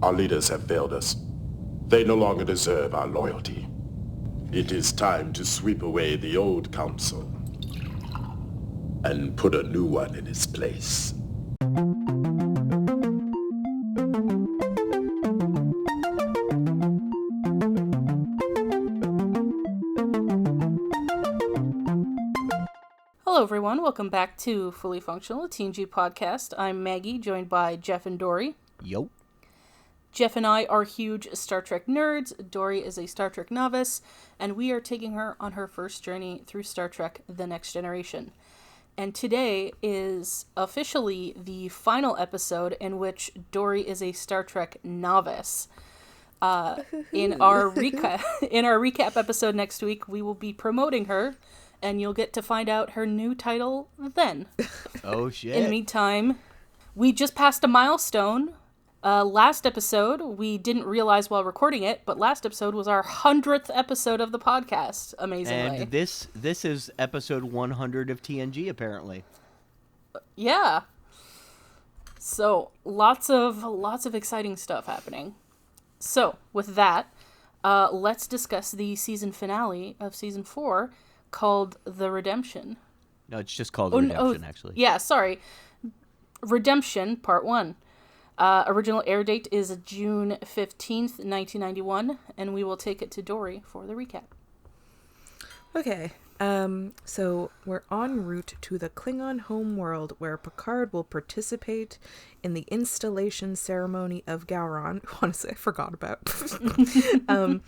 Our leaders have failed us. They no longer deserve our loyalty. It is time to sweep away the old council and put a new one in its place. Hello everyone, welcome back to Fully Functional, a TNG podcast. I'm Maggie, joined by Jeff and Dory. Yo. Jeff and I are huge Star Trek nerds. Dory is a Star Trek novice, and we are taking her on her first journey through Star Trek: The Next Generation. And today is officially the final episode in which Dory is a Star Trek novice. In our recap episode next week, we will be promoting her, and you'll get to find out her new title then. Oh, shit. In the meantime, we just passed a milestone. Last episode, we didn't realize while recording it, but last episode was our 100th episode of the podcast, amazingly. And this is episode 100 of TNG, apparently. Yeah. So, lots of exciting stuff happening. So, with that, let's discuss the season finale of season 4, called The Redemption. No, it's just called Redemption, actually. Yeah, sorry. Redemption, Part 1. Original air date is June 15th, 1991, and we will take it to Dory for the recap. Okay, so we're en route to the Klingon homeworld, where Picard will participate in the installation ceremony of Gowron. Honestly, I forgot about the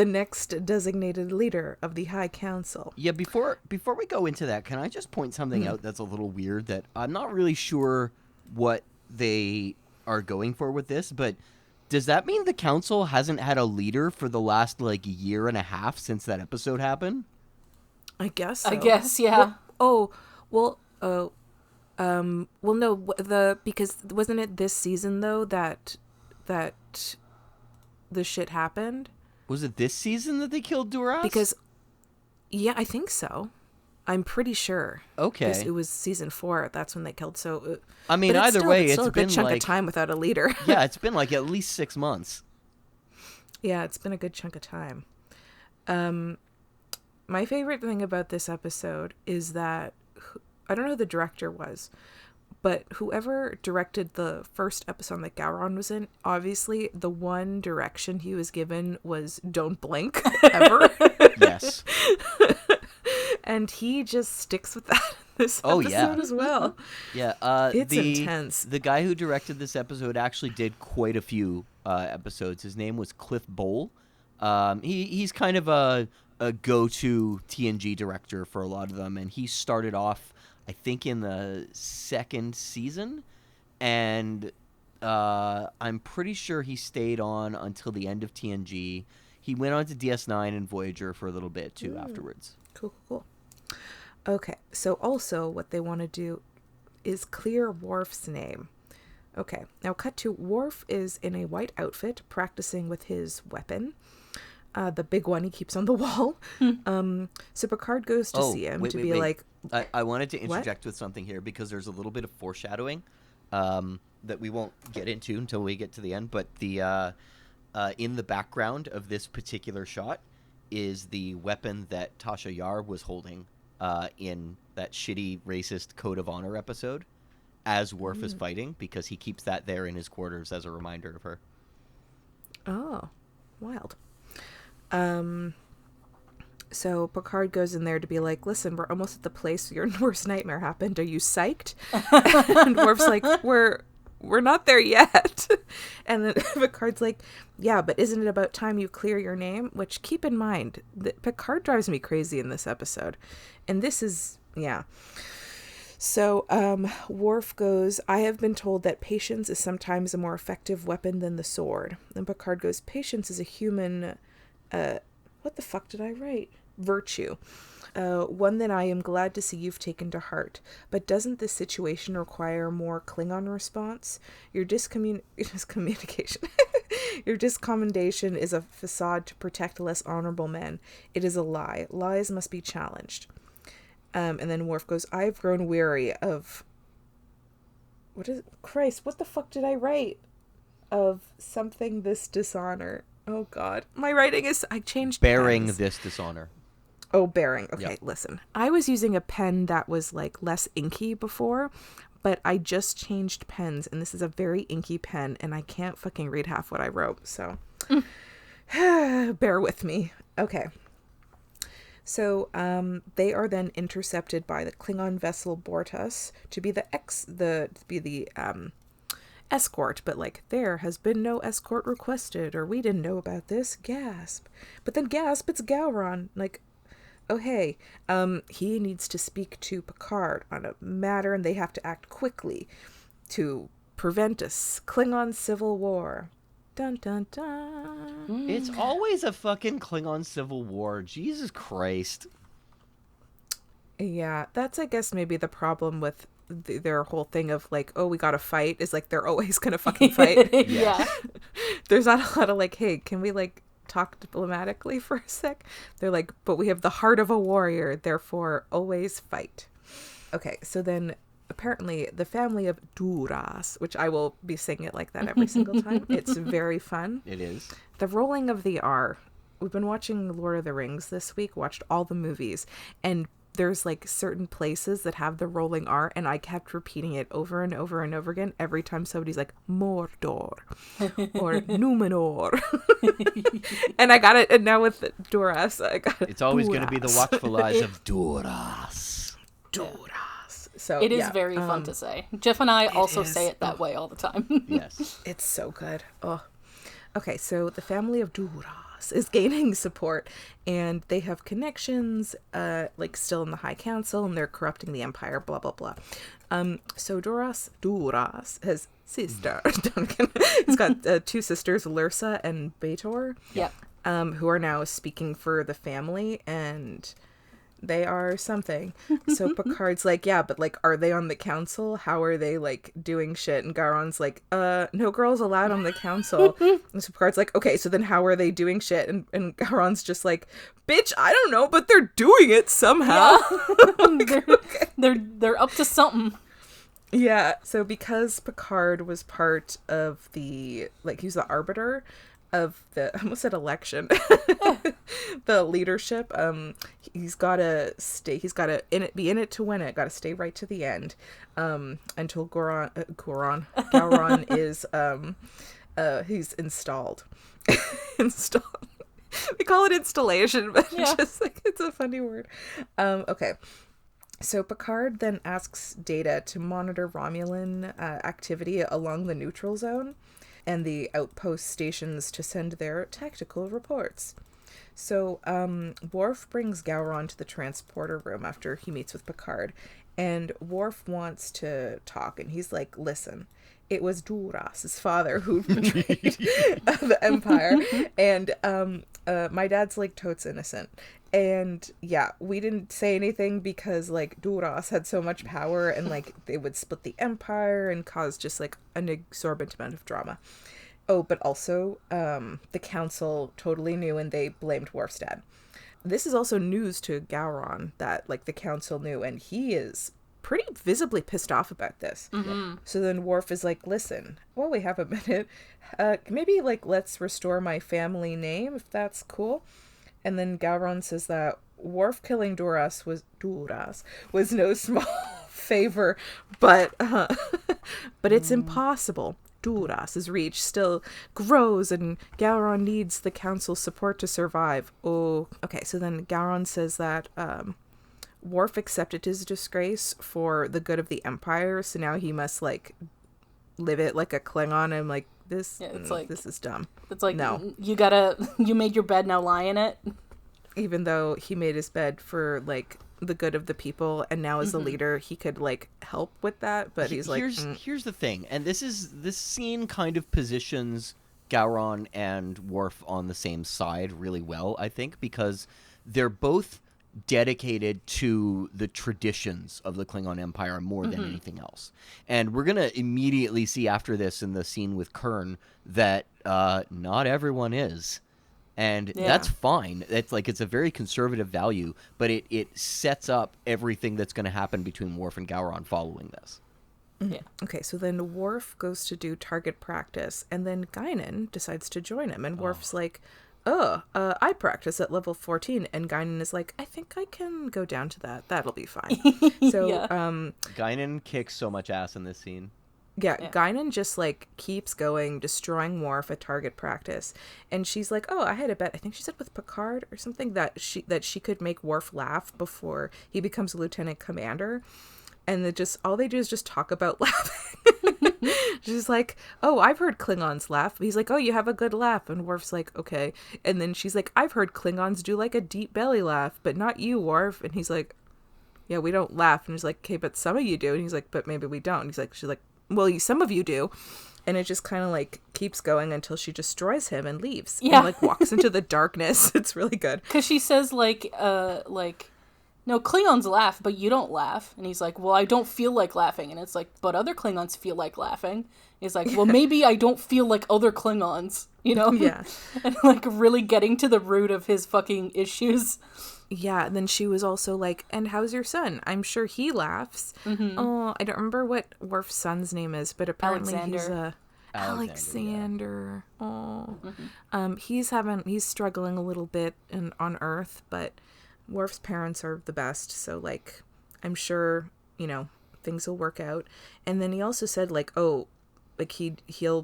next designated leader of the High Council. Yeah, before we go into that, can I just point something out that's a little weird, that I'm not really sure what they are going for with this, but does that mean the council hasn't had a leader for the last year and a half since that episode happened? I guess so. I guess, yeah. No, because wasn't it this season though that the shit happened? Was it this season that they killed Duras? Because yeah, I think so. I'm pretty sure. Okay. It was season 4. That's when they killed. So, I mean, either way, it's still a been good chunk of time without a leader. Yeah, it's been at least 6 months. Yeah, it's been a good chunk of time. My favorite thing about this episode is that I don't know who the director was, but whoever directed the first episode that Gowron was in, obviously the one direction he was given was don't blink ever. Yes. And he just sticks with that in this episode as well. Yeah, it's intense. The guy who directed this episode actually did quite a few episodes. His name was Cliff Bowl. He's kind of a go-to TNG director for a lot of them, and he started off, I think, in the second season, and I'm pretty sure he stayed on until the end of TNG. He went on to DS9 and Voyager for a little bit too afterwards. Cool. Okay, so also what they want to do is clear Worf's name. Okay, now cut to Worf is in a white outfit practicing with his weapon, the big one he keeps on the wall. So Picard goes to see him wait. I wanted to interject with something here because there's a little bit of foreshadowing that we won't get into until we get to the end, but the in the background of this particular shot is the weapon that Tasha Yar was holding in that shitty racist Code of Honor episode as Worf is fighting, because he keeps that there in his quarters as a reminder of her. Oh, wild. So Picard goes in there to be like, listen, we're almost at the place your worst nightmare happened. Are you psyched? And Worf's like, we're not there yet. And then Picard's like, yeah, but isn't it about time you clear your name? Which, keep in mind, that Picard drives me crazy in this episode. And this is, yeah. So Worf goes, I have been told that patience is sometimes a more effective weapon than the sword. And Picard goes, patience is a human, what the fuck did I write? Virtue. One that I am glad to see you've taken to heart. But doesn't this situation require more Klingon response? Your discommunication. Your discommendation is a facade to protect less honorable men. It is a lie. Lies must be challenged. And then Worf goes, I've grown weary of... Christ, what the fuck did I write? of something this dishonor. Oh God, my writing is. I changed. Bearing pens. this dishonor. Oh, bearing. Okay, Yep. listen. I was using a pen that was like less inky before, but I just changed pens, and this is a very inky pen, and I can't fucking read half what I wrote. So, bear with me. Okay. So, they are then intercepted by the Klingon vessel Bortus to be the escort, but like, there has been no escort requested, or we didn't know about this. Gasp. But then gasp, it's Gowron. Like, oh hey, he needs to speak to Picard on a matter, and they have to act quickly to prevent a Klingon civil war. Dun dun dun. It's always a fucking Klingon civil war. Jesus Christ. Yeah, that's, I guess, maybe the problem with their whole thing of like, oh, we gotta fight, is like they're always gonna fucking fight. Yeah. There's not a lot of like, hey, can we like talk diplomatically for a sec? They're like, but we have the heart of a warrior, therefore always fight. Okay, so then apparently the family of Duras, which I will be saying it like that every single time. It's very fun. It is. The rolling of the R. We've been watching Lord of the Rings this week, watched all the movies, and there's like certain places that have the rolling R, and I kept repeating it over and over and over again every time somebody's like Mordor or Numenor. And I got it, and now with Duras, I got it. It's always going to be the Duras. watchful eyes of Duras. Duras. So It is yeah, very fun to say. Jeff and I also is. say it that way all the time. Yes. it's so good. Oh. Okay, so the family of Duras is gaining support, and they have connections, like still in the High Council, and they're corrupting the Empire, blah, blah, blah. So Duras has sister, Duncan. He's got two sisters, Lursa and Bator, Yep. who are now speaking for the family, and they are something. So Picard's like, yeah, but like, are they on the council? How are they like doing shit? And Garon's like, no girls allowed on the council. And so Picard's like, okay, so then how are they doing shit? And Garon's just like, bitch, I don't know, but they're doing it somehow. They're up to something. Yeah, so because Picard was part of the, like, he was the arbiter of the, I almost said election, the leadership, he's got to be in it to win it, got to stay right to the end, until Gowron is, he's installed. Installed. We call it installation, but Yeah. just like, it's a funny word. Okay. So Picard then asks Data to monitor Romulan activity along the neutral zone and the outpost stations to send their tactical reports. So Worf brings Gowron to the transporter room after he meets with Picard, and Worf wants to talk, and he's like, listen, it was Duras, his father, who betrayed the Empire, and my dad's like totes innocent. And yeah, we didn't say anything because like Duras had so much power, and like they would split the Empire and cause just like an exorbitant amount of drama. Oh, but also the council totally knew, and they blamed Worf's dad. This is also news to Gowron that like the council knew, and he is pretty visibly pissed off about this. Mm-hmm. So then Worf is like, listen, while we have a minute, maybe like let's restore my family name if that's cool. And then Gowron says that Worf killing Duras was no small favor, but it's impossible. Duras' reach still grows, and Gowron needs the council's support to survive. Oh, okay. So then Gowron says that Worf accepted his disgrace for the good of the Empire, so now he must like live it like a Klingon. I'm like, this. Yeah, it's like, this is dumb. It's like, no. You made your bed, now lie in it. Even though he made his bed for like the good of the people, and now as the leader he could like help with that, but he's like, here's the thing, and this scene kind of positions Gowron and Worf on the same side really well, I think, because they're both dedicated to the traditions of the Klingon Empire more than anything else. And we're gonna immediately see after this in the scene with Kern that not everyone is. And that's fine. It's like, it's a very conservative value, but it sets up everything that's going to happen between Worf and Gowron following this. Yeah. Okay, so then Worf goes to do target practice, and then Guinan decides to join him, and Worf's like, I practice at level 14, and Guinan is like, I think I can go down to that. That'll be fine. So, Yeah. Guinan kicks so much ass in this scene. Yeah, Guinan just, like, keeps going, destroying Worf at target practice. And she's like, I had a bet, I think she said with Picard or something, that she could make Worf laugh before he becomes a lieutenant commander. And all they do is just talk about laughing. She's like, I've heard Klingons laugh. He's like, you have a good laugh. And Worf's like, okay. And then she's like, I've heard Klingons do, like, a deep belly laugh, but not you, Worf. And he's like, yeah, we don't laugh. And he's like, okay, but some of you do. And he's like, but maybe we don't. And she's like, well, some of you do. And it just kind of, like, keeps going until she destroys him and leaves. Yeah. And, like, walks into the darkness. It's really good. Because she says, no, Klingons laugh, but you don't laugh. And he's like, well, I don't feel like laughing. And it's like, but other Klingons feel like laughing. He's like, well, maybe I don't feel like other Klingons, you know? Yeah. And, like, really getting to the root of his fucking issues. Yeah, and then she was also like, and how's your son? I'm sure he laughs. Mm-hmm. Oh, I don't remember what Worf's son's name is, but apparently he's Alexander. Yeah. Oh. Mm-hmm. He's struggling a little bit on Earth, but Worf's parents are the best, so, like, I'm sure, things will work out. And then he also said, like, he'll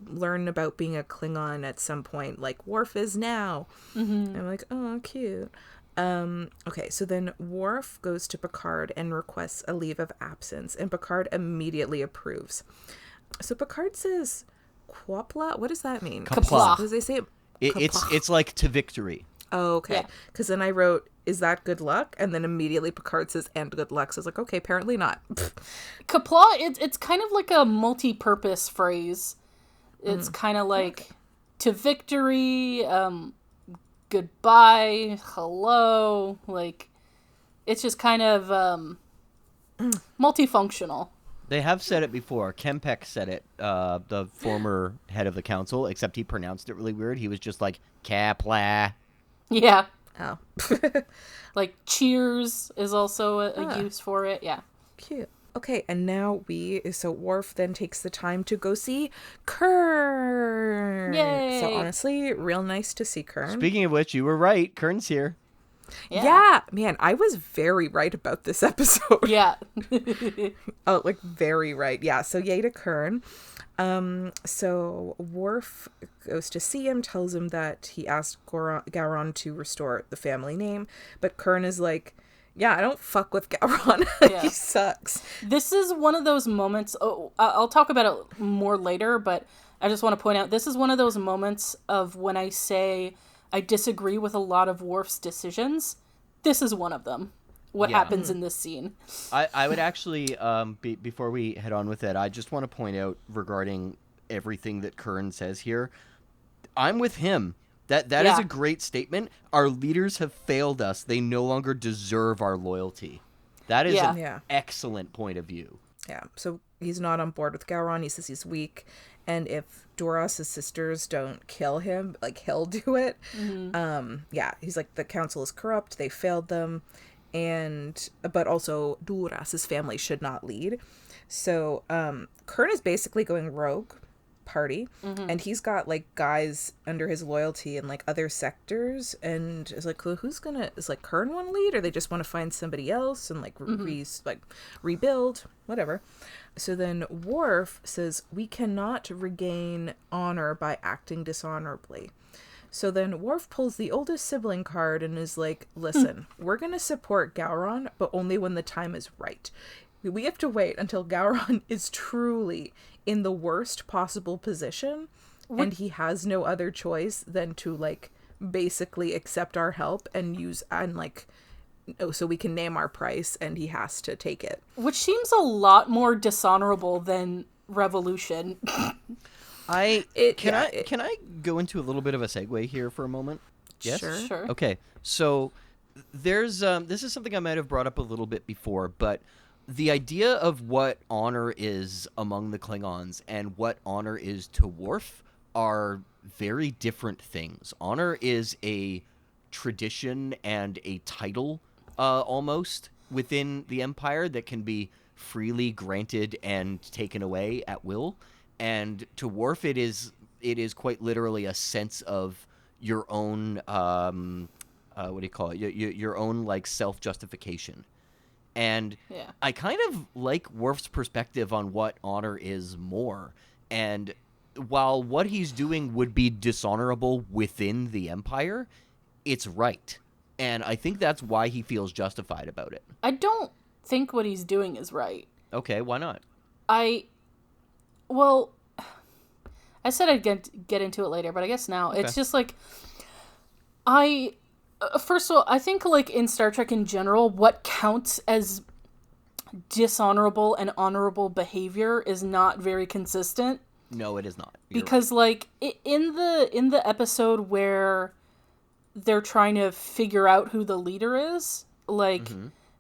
learn about being a Klingon at some point, like Worf is now. Mm-hmm. I'm like, oh, cute. Okay, so then Worf goes to Picard and requests a leave of absence, and Picard immediately approves. So Picard says, Quapla? What does that mean? Qapla'. Does they say it? It's like to victory. Oh, okay. Because then I wrote, is that good luck? And then immediately Picard says, and good luck. So I was like, okay, apparently not. Qapla', it's kind of like a multi-purpose phrase. It's kind of like to victory, goodbye, hello, like, it's just kind of multifunctional. They have said it before. Kempek said it, the former head of the council, except he pronounced it really weird. He was just like, Qapla'. Yeah. Oh. Like, cheers is also a use for it, yeah. Cute. Okay, and now so Worf then takes the time to go see Kurn. Yay! So honestly, real nice to see Kurn. Speaking of which, you were right. Kurn's here. Yeah, man, I was very right about this episode. Yeah. Oh, like, very right. Yeah, so yay to Kurn. So Worf goes to see him, tells him that he asked Gowron to restore the family name, but Kurn is like, yeah, I don't fuck with Gowron. He sucks. This is one of those moments, I'll talk about it more later, but I just want to point out, this is one of those moments of when I say I disagree with a lot of Worf's decisions. This is one of them. What happens in this scene. I would actually, before we head on with it, I just want to point out regarding everything that Kurn says here, I'm with him. That is a great statement. Our leaders have failed us. They no longer deserve our loyalty. That is an excellent point of view. Yeah, so he's not on board with Gowron. He says he's weak, and if Duras' sisters don't kill him, like, he'll do it. Mm-hmm. He's like, the council is corrupt. They failed them. But also Duras' family should not lead. So Kurn is basically going rogue party, and he's got, like, guys under his loyalty in, like, other sectors, and is like, well, is like Kurn want to lead, or they just want to find somebody else and, like, rebuild, whatever. So then Worf says, we cannot regain honor by acting dishonorably. So then Worf pulls the oldest sibling card and is like, listen, we're going to support Gowron, but only when the time is right. We have to wait until Gowron is truly in the worst possible position, and he has no other choice than to, like, basically accept our help so we can name our price, and he has to take it. Which seems a lot more dishonorable than revolution. Can I go into a little bit of a segue here for a moment? Yes? Sure. Okay. So there's this is something I might have brought up a little bit before, but the idea of what honor is among the Klingons and what honor is to Worf are very different things. Honor is a tradition and a title almost within the Empire that can be freely granted and taken away at will. And to Worf, it is quite literally a sense of your own what do you call it? Your own like self-justification. And Yeah. I kind of like Worf's perspective on what honor is more. And while what he's doing would be dishonorable within the Empire, it's right. And I think that's why he feels justified about it. I don't think what he's doing is right. Okay, why not? Well, I said I'd get into it later, but I guess now. Okay. It's just like, first of all, I think like in Star Trek in general, what counts as dishonorable and honorable behavior is not very consistent. No, it is not. You're Because like in the episode where they're trying to figure out who the leader is, like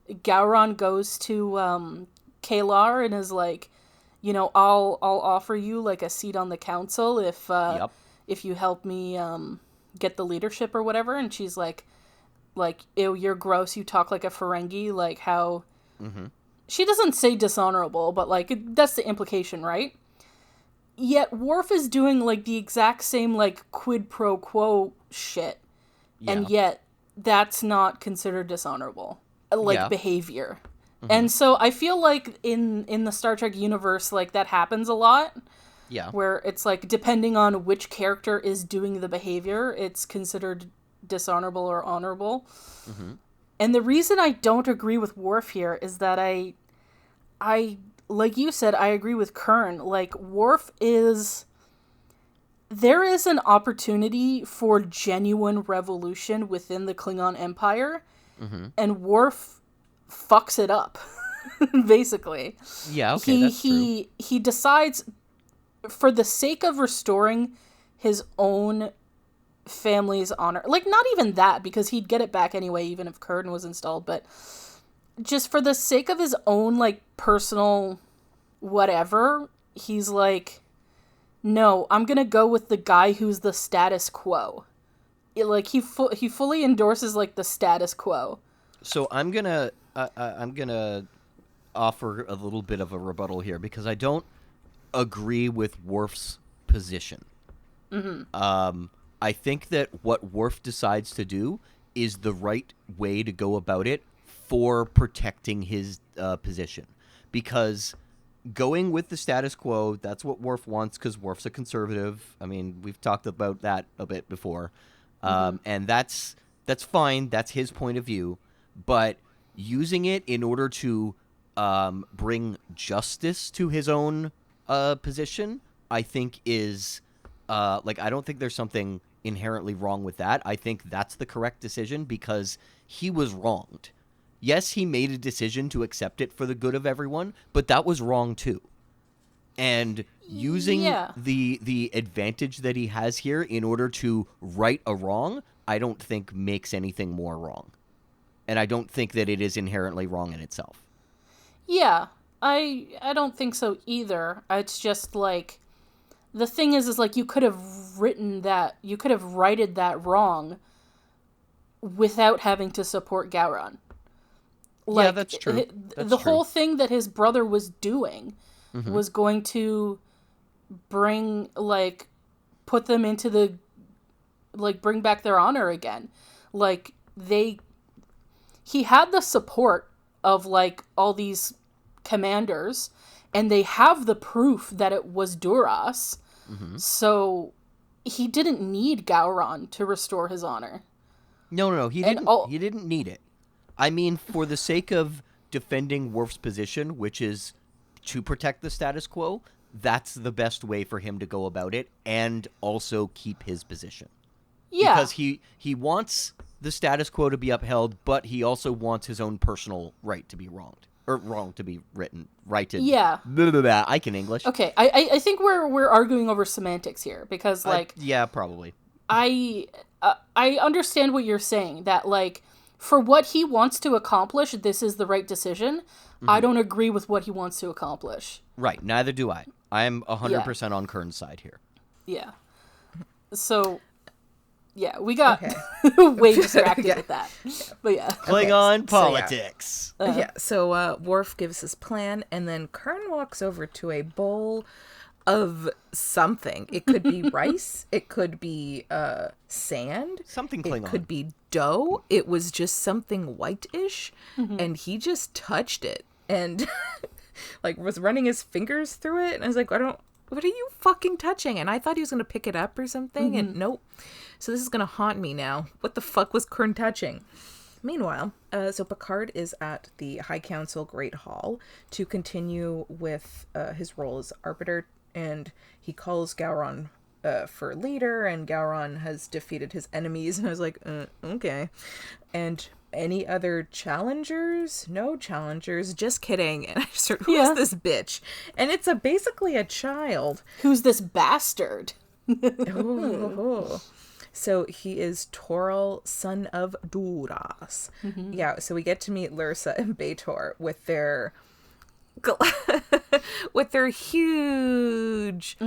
Gowron goes to Kalar and is like, I'll offer you like a seat on the council if you help me get the leadership or whatever. And she's like, ew, you're gross, you talk like a Ferengi, like how she doesn't say dishonorable, but like that's the implication, right? Yet Worf is doing like the exact same like quid pro quo shit. Yeah. And yet that's not considered dishonorable behavior. And so I feel like in the Star Trek universe, like that happens a lot. Yeah. Where it's like depending on which character is doing the behavior, it's considered dishonorable or honorable. And the reason I don't agree with Worf here is that I like you said, I agree with Kern. Like Worf there is an opportunity for genuine revolution within the Klingon Empire, and Worf fucks it up, basically. Yeah, okay, that's true. He decides, for the sake of restoring his own family's honor, like not even that, because he'd get it back anyway, even if Kern was installed, but just for the sake of his own, like, personal whatever, he's like, no, I'm gonna go with the guy who's the status quo. He fully endorses, like, the status quo. So I'm gonna offer a little bit of a rebuttal here because I don't agree with Worf's position. I think that what Worf decides to do is the right way to go about it for protecting his position. Because going with the status quo, that's what Worf wants because Worf's a conservative. I mean, we've talked about that a bit before. And that's fine. That's his point of view. But using it in order to bring justice to his own position, I think is I don't think there's something inherently wrong with that. I think that's the correct decision because he was wronged. Yes, he made a decision to accept it for the good of everyone, but that was wrong too. And using the advantage that he has here in order to right a wrong, I don't think makes anything more wrong. And I don't think that it is inherently wrong in itself. Yeah, I don't think so either. It's just like, the thing is like you could have righted that wrong without having to support Gowron. Like, yeah, that's true. The whole thing that his brother was doing was going to bring, like, put them into the, like, bring back their honor again. Like, he had the support of, like, all these commanders, and they have the proof that it was Duras, so he didn't need Gowron to restore his honor. No, he didn't. He didn't need it. I mean, for the sake of defending Worf's position, which is to protect the status quo, that's the best way for him to go about it, and also keep his position. Yeah, because he wants the status quo to be upheld, but he also wants his own personal right to be wronged. Or wrong to be righted. Yeah. Blah, blah, blah. I can English. Okay, I think we're arguing over semantics here, because, like... yeah, probably. I understand what you're saying, that, like, for what he wants to accomplish, this is the right decision. I don't agree with what he wants to accomplish. Right, neither do I. I'm 100% on Kern's side here. Yeah. So... Yeah, we got Okay. way distracted Yeah. with that. But yeah. Klingon so, yeah. politics. So Worf gives his plan, and then Kern walks over to a bowl of something. It could be rice. It could be sand. Something It Klingon. could be dough. It was just something whitish, and he just touched it and like was running his fingers through it. And I was like, what are you fucking touching? And I thought he was gonna pick it up or something, and nope. So this is gonna haunt me now. What the fuck was Kern touching? Meanwhile, so Picard is at the High Council Great Hall to continue with his role as Arbiter, and he calls Gowron for leader, and Gowron has defeated his enemies, and I was like, okay. And any other challengers? No challengers, just kidding. And I just heard, who's this bitch? And it's basically a child. Who's this bastard? Oh. So he is Toril, son of Duras. Yeah, so we get to meet Lursa and B'Etor with their huge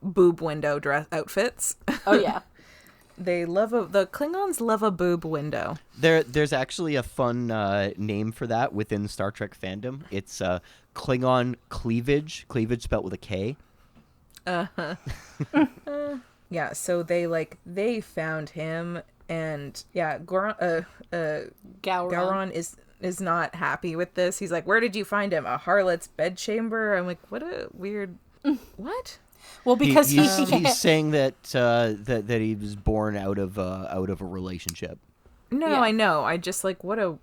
boob window dress outfits. Oh yeah. The Klingons love a boob window. There's actually a fun name for that within Star Trek fandom. It's Klingon Kleavage. Cleavage spelled with a K. Yeah, so they found him, and yeah, Gowron is not happy with this. He's like, "Where did you find him? A harlot's bedchamber?" I'm like, "What a weird what?" Well, because he's saying that that he was born out of a relationship. No, Yeah. I know. I just like what a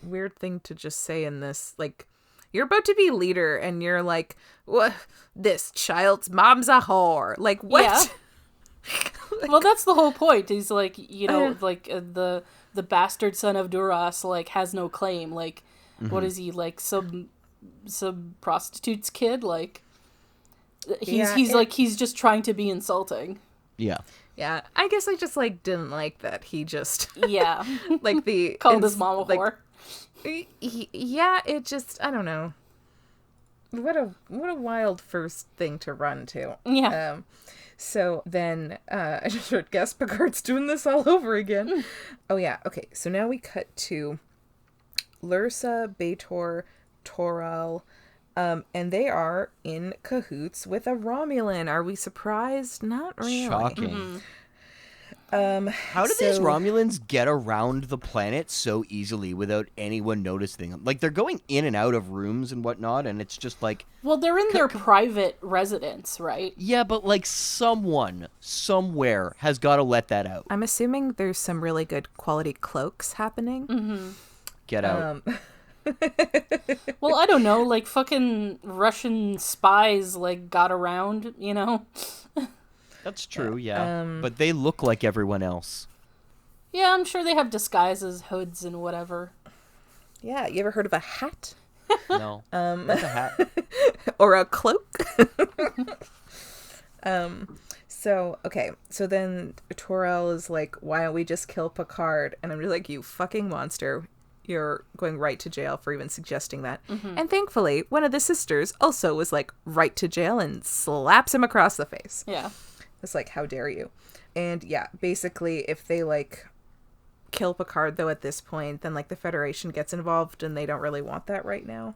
weird thing to just say in this. Like, you're about to be leader, and you're like, "What? This child's mom's a whore." Like, what? Yeah. Well, that's the whole point. He's like, the bastard son of Duras like has no claim. Like, what is he, like some prostitute's kid? Like, he's just trying to be insulting. Yeah. Yeah, I guess I just didn't like that he just Yeah. like the Called his mom a whore. Yeah, it just, I don't know. What a wild first thing to run to. Yeah. So then I just heard, guess Picard's doing this all over again. Oh yeah, okay. So now we cut to Lursa, B'Etor, Toril, and they are in cahoots with a Romulan. Are we surprised? Not really. Shocking. How do these Romulans get around the planet so easily without anyone noticing them? Like, they're going in and out of rooms and whatnot, and it's just like... Well, they're in their private residence, right? Yeah, but like someone, somewhere, has got to let that out. I'm assuming there's some really good quality cloaks happening. Get out. Well, I don't know, like fucking Russian spies like got around, you know? That's true, yeah. But they look like everyone else. Yeah, I'm sure they have disguises, hoods, and whatever. Yeah, you ever heard of a hat? No. What's a hat? Or a cloak? So then Toril is like, why don't we just kill Picard? And I'm just like, you fucking monster. You're going right to jail for even suggesting that. And thankfully, one of the sisters also was like, right to jail, and slaps him across the face. Yeah. It's like, how dare you? And yeah, basically, if they kill Picard, though, at this point, then the Federation gets involved, and they don't really want that right now.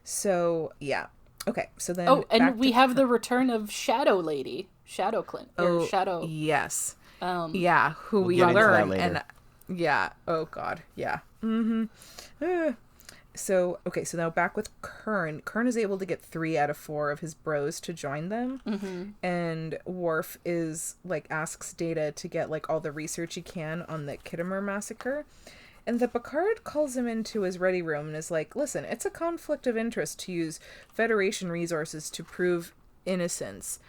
So yeah, okay. So then, and we have the return of Shadow Lady, Shadow Clint, or Shadow. Yes. Who We'll we get into that learn, later. and yeah. Oh God. Yeah. So now back with Kern. Kern is able to get 3 out of 4 of his bros to join them, and Worf is asks Data to get all the research he can on the Kittimer massacre, and the Picard calls him into his ready room and is like, "Listen, it's a conflict of interest to use Federation resources to prove innocence."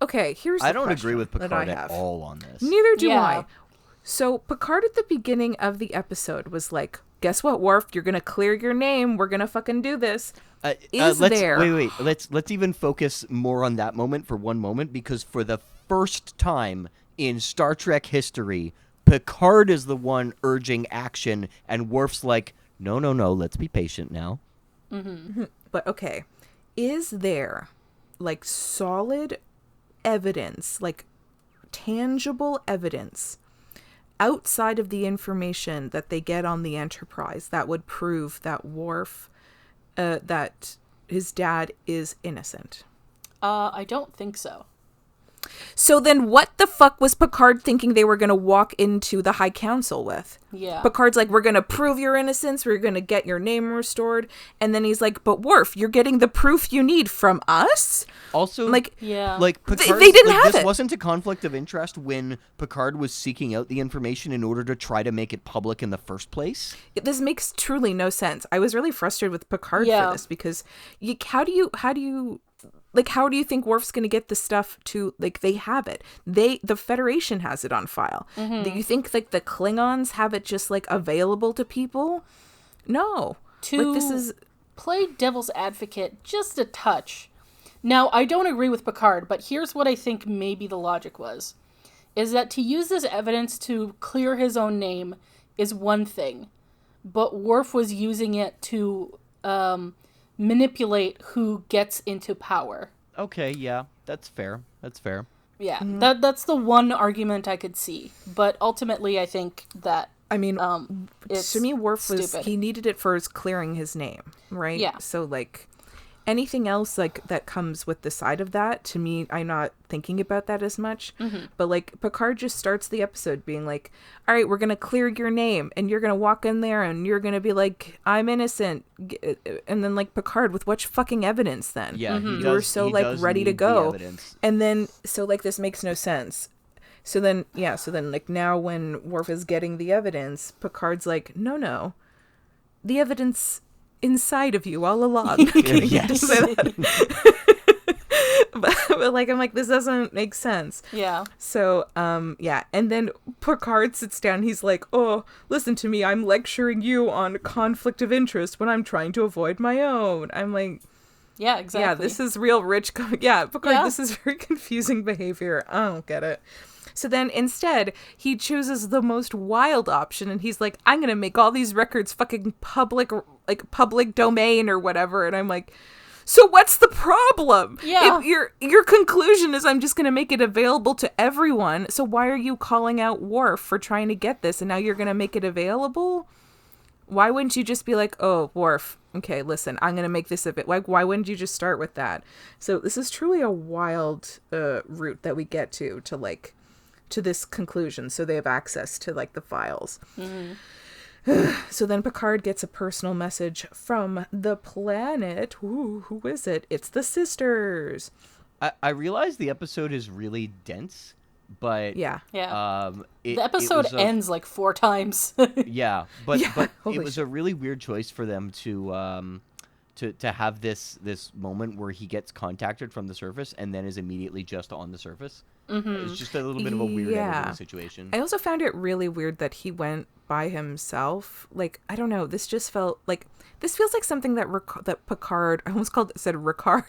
Okay, here's the I don't question agree with that I Picard at have. all on this. Neither do Yeah. I. So Picard at the beginning of the episode was like, guess what, Worf? You're gonna clear your name. We're gonna fucking do this. Wait. Let's even focus more on that moment for one moment, because for the first time in Star Trek history, Picard is the one urging action, and Worf's like, no, let's be patient now. But okay, is there solid evidence, tangible evidence outside of the information that they get on the Enterprise that would prove that Worf, that his dad is innocent? I don't think so. So then what the fuck was Picard thinking they were going to walk into the High Council with? Yeah. Picard's like, we're going to prove your innocence. We're going to get your name restored. And then he's like, but Worf, you're getting the proof you need from us? Also, like, Yeah. like Picard, they didn't like, have this it. wasn't a conflict of interest when Picard was seeking out the information in order to try to make it public in the first place. This makes truly no sense. I was really frustrated with Picard Yeah. for this because how do you think Worf's going to get the stuff to, like, they have it. The Federation has it on file. Do you think, like, the Klingons have it just, like, available to people? No. To Like, this is... play devil's advocate just a touch. Now, I don't agree with Picard, but here's what I think maybe the logic was. Is that to use this evidence to clear his own name is one thing, but Worf was using it to manipulate who gets into power. Okay, yeah, that's fair. That's fair. Yeah, that's the one argument I could see. But ultimately, I think that I mean, it's to me, Worf was... stupid. He needed it for his clearing his name, right? Yeah. So, like, anything else, like, that comes with the side of that, to me, I'm not thinking about that as much. But, like, Picard just starts the episode being like, all right, we're going to clear your name, and you're going to walk in there, and you're going to be like, I'm innocent. And then, like, Picard, with what fucking evidence then? Yeah, he You were does- so, he like, does ready to need the go. evidence. And then, so, like, this makes no sense. So then, like, now when Worf is getting the evidence, Picard's like, no, the evidence inside of you all along. Yes. Say that. but, like, I'm like, this doesn't make sense. Yeah. So, and then Picard sits down, he's like, oh, listen to me, I'm lecturing you on conflict of interest when I'm trying to avoid my own. I'm like... Yeah, exactly. Yeah, this is real rich... Picard, Yeah. this is very confusing behavior. I don't get it. So then instead, he chooses the most wild option, and he's like, I'm going to make all these records fucking public domain or whatever. And I'm like, so what's the problem? Yeah. If your conclusion is I'm just going to make it available to everyone, so why are you calling out Worf for trying to get this, and now you're going to make it available? Why wouldn't you just be like, oh, Worf, okay, listen, I'm going to make this a bit... Like, why wouldn't you just start with that? So this is truly a wild route that we get to this conclusion, so they have access to, like, the files. So then Picard gets a personal message from the planet. Ooh, who is it? It's the sisters. I realize the episode is really dense, but Yeah. the The episode ends like 4 times. Yeah, but it holy was a really weird choice for them to have this moment where he gets contacted from the surface and then is immediately just on the surface. It's just a little bit of a weird editing situation. I also found it really weird that he went by himself. Like, I don't know. This just felt like... This feels like something that that Picard... I almost said Ricard.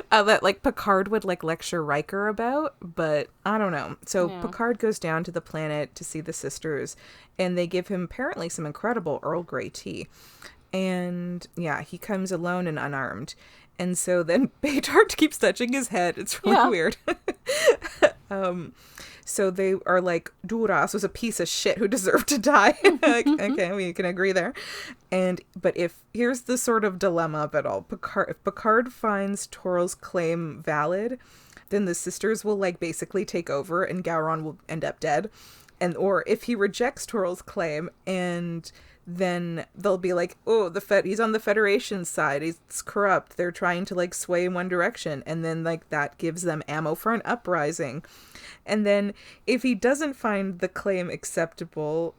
That, like, Picard would, like, lecture Riker about. But I don't know. So Picard goes down to the planet to see the sisters. And they give him apparently some incredible Earl Grey tea. And, yeah, he comes alone and unarmed. And so then Baytart keeps touching his head. It's really weird. So they are like, Duras was a piece of shit who deserved to die. Like, okay, we can agree there. But here's the sort of dilemma of it all. If Picard finds Toral's claim valid, then the sisters will, like, basically take over and Gowron will end up dead. Or if he rejects Toral's claim, and then they'll be like, oh, he's on the Federation side, he's corrupt, they're trying to, like, sway in one direction, and then, like, that gives them ammo for an uprising. And then if he doesn't find the claim acceptable,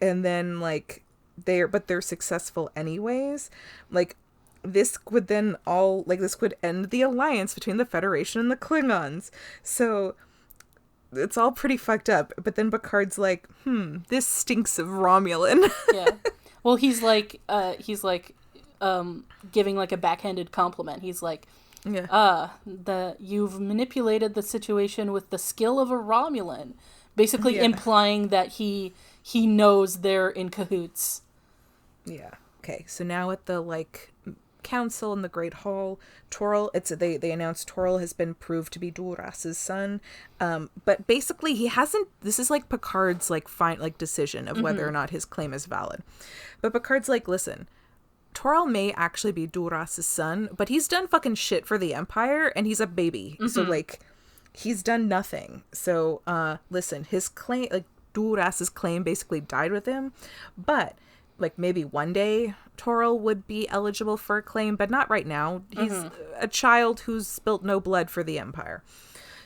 and then, like, they're successful anyways, like, this would then this would end the alliance between the Federation and the Klingons. So it's all pretty fucked up. But then Picard's like, this stinks of Romulan. Yeah. Well, he's giving, like, a backhanded compliment. He's like, you've manipulated the situation with the skill of a Romulan, basically implying that he knows they're in cahoots. Yeah. Okay. So now at the, like, council in the Great Hall. They announced Toril has been proved to be Duras's son. But basically he hasn't, this is like Picard's like decision of whether or not his claim is valid. But Picard's like, listen, Toril may actually be Duras's son, but he's done fucking shit for the Empire and he's a baby. So like he's done nothing. So listen, his claim, like Duras's claim basically died with him, but like maybe one day Toril would be eligible for a claim, but not right now. He's a child who's spilt no blood for the Empire.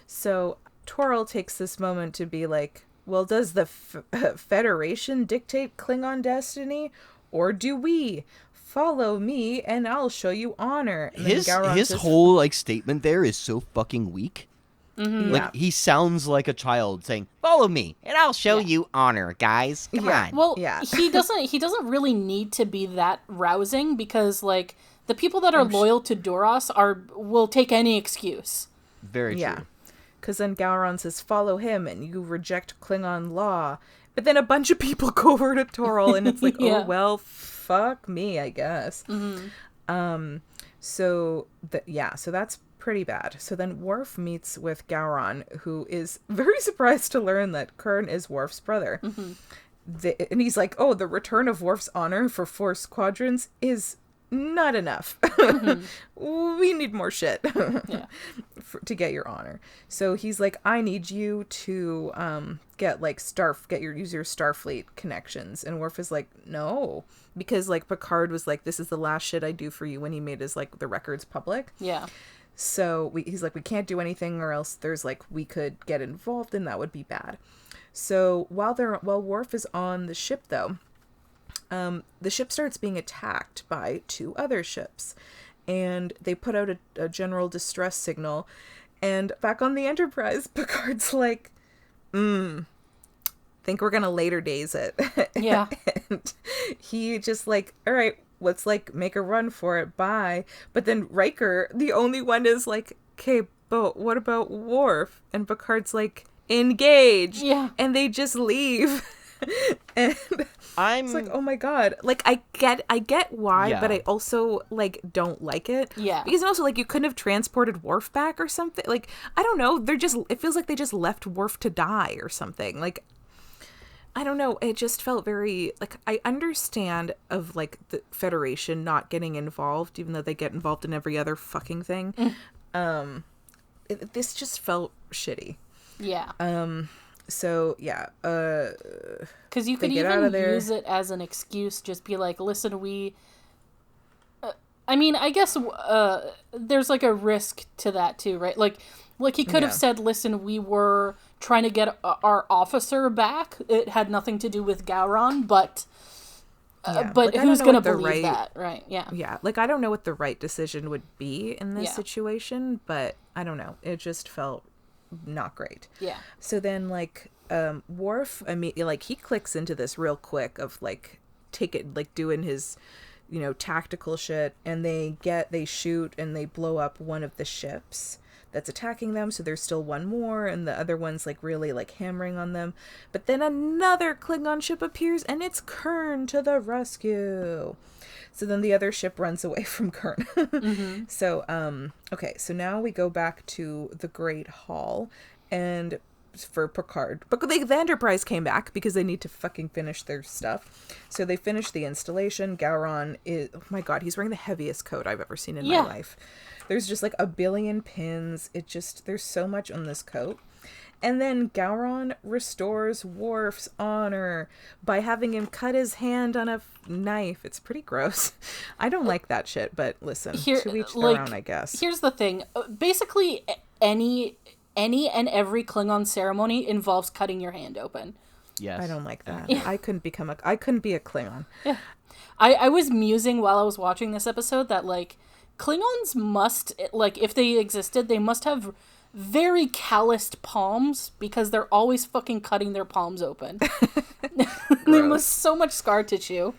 So Toril takes this moment to be like, well, does the Federation dictate Klingon destiny, or do we? Follow me and I'll show you honor. And his whole like statement there is so fucking weak. Like he sounds like a child saying, "Follow me and I'll show you honor, guys. Come on." Well, he doesn't really need to be that rousing, because like the people that are loyal to Duras will take any excuse. Very true. Yeah. Because then Gowron says, "Follow him," and you reject Klingon law. But then a bunch of people go over to Toril, and it's like, oh well, fuck me, I guess. So that's pretty bad. So then Worf meets with Gowron, who is very surprised to learn that Kern is Worf's brother. And he's like, oh, the return of Worf's honor for 4 squadrons is not use we need more shit to get your honor. So he's like, I need you to use your Starfleet connections. And Worf is like, no, because like Picard was like, this is the last shit I do for you when he made his like the records public. So he's like, we can't do anything, or else there's like, we could get involved and that would be bad. So while Worf is on the ship though, the ship starts being attacked by 2 other ships, and they put out a general distress signal. And back on the Enterprise, Picard's like, think we're gonna later days it. And he just like, all right, let's like make a run for it, bye. But then Riker, the only one, is like, okay, but what about Worf? And Picard's like, engage. And they just leave. And it's like, oh my god, like I get why, but I also like don't like it. Because also like you couldn't have transported Worf back or something. Like, I don't know, it feels like they just left Worf to die or something. Like, I don't know, it just felt very like, I understand of like the Federation not getting involved, even though they get involved in every other fucking thing. This just felt shitty. So because you could even use it as an excuse, just be like, listen, I mean, I guess there's like a risk to that too, right? Like he could have said, listen, we were trying to get our officer back. It had nothing to do with Gowron, but like, who's going to believe that, right? Like, I don't know what the right decision would be in this situation, but I don't know. It just felt not great. So then like Worf immediately, like, he clicks into this real quick of like doing his, you know, tactical shit, and they shoot and they blow up one of the ships that's attacking them. So there's still one more, and the other one's like really like hammering on them. But then another Klingon ship appears, and it's Kern to the rescue. So then the other ship runs away from Kern. So okay, so now we go back to the Great Hall, and for Picard, but the Enterprise came back because they need to fucking finish their stuff. So they finished the installation. Gowron is, oh my god, he's wearing the heaviest coat I've ever seen in my life. There's just like a billion pins. There's so much on this coat. And then Gowron restores Worf's honor by having him cut his hand on a knife. It's pretty gross. I don't like that shit, but listen, to each their own, I guess. Here's the thing. Basically, any and every Klingon ceremony involves cutting your hand open. Yes. I don't like that. I couldn't be a Klingon. Yeah. I was musing while I was watching this episode that, like, Klingons must, like, if they existed, they must have very calloused palms, because they're always fucking cutting their palms open. They must so much scar tissue.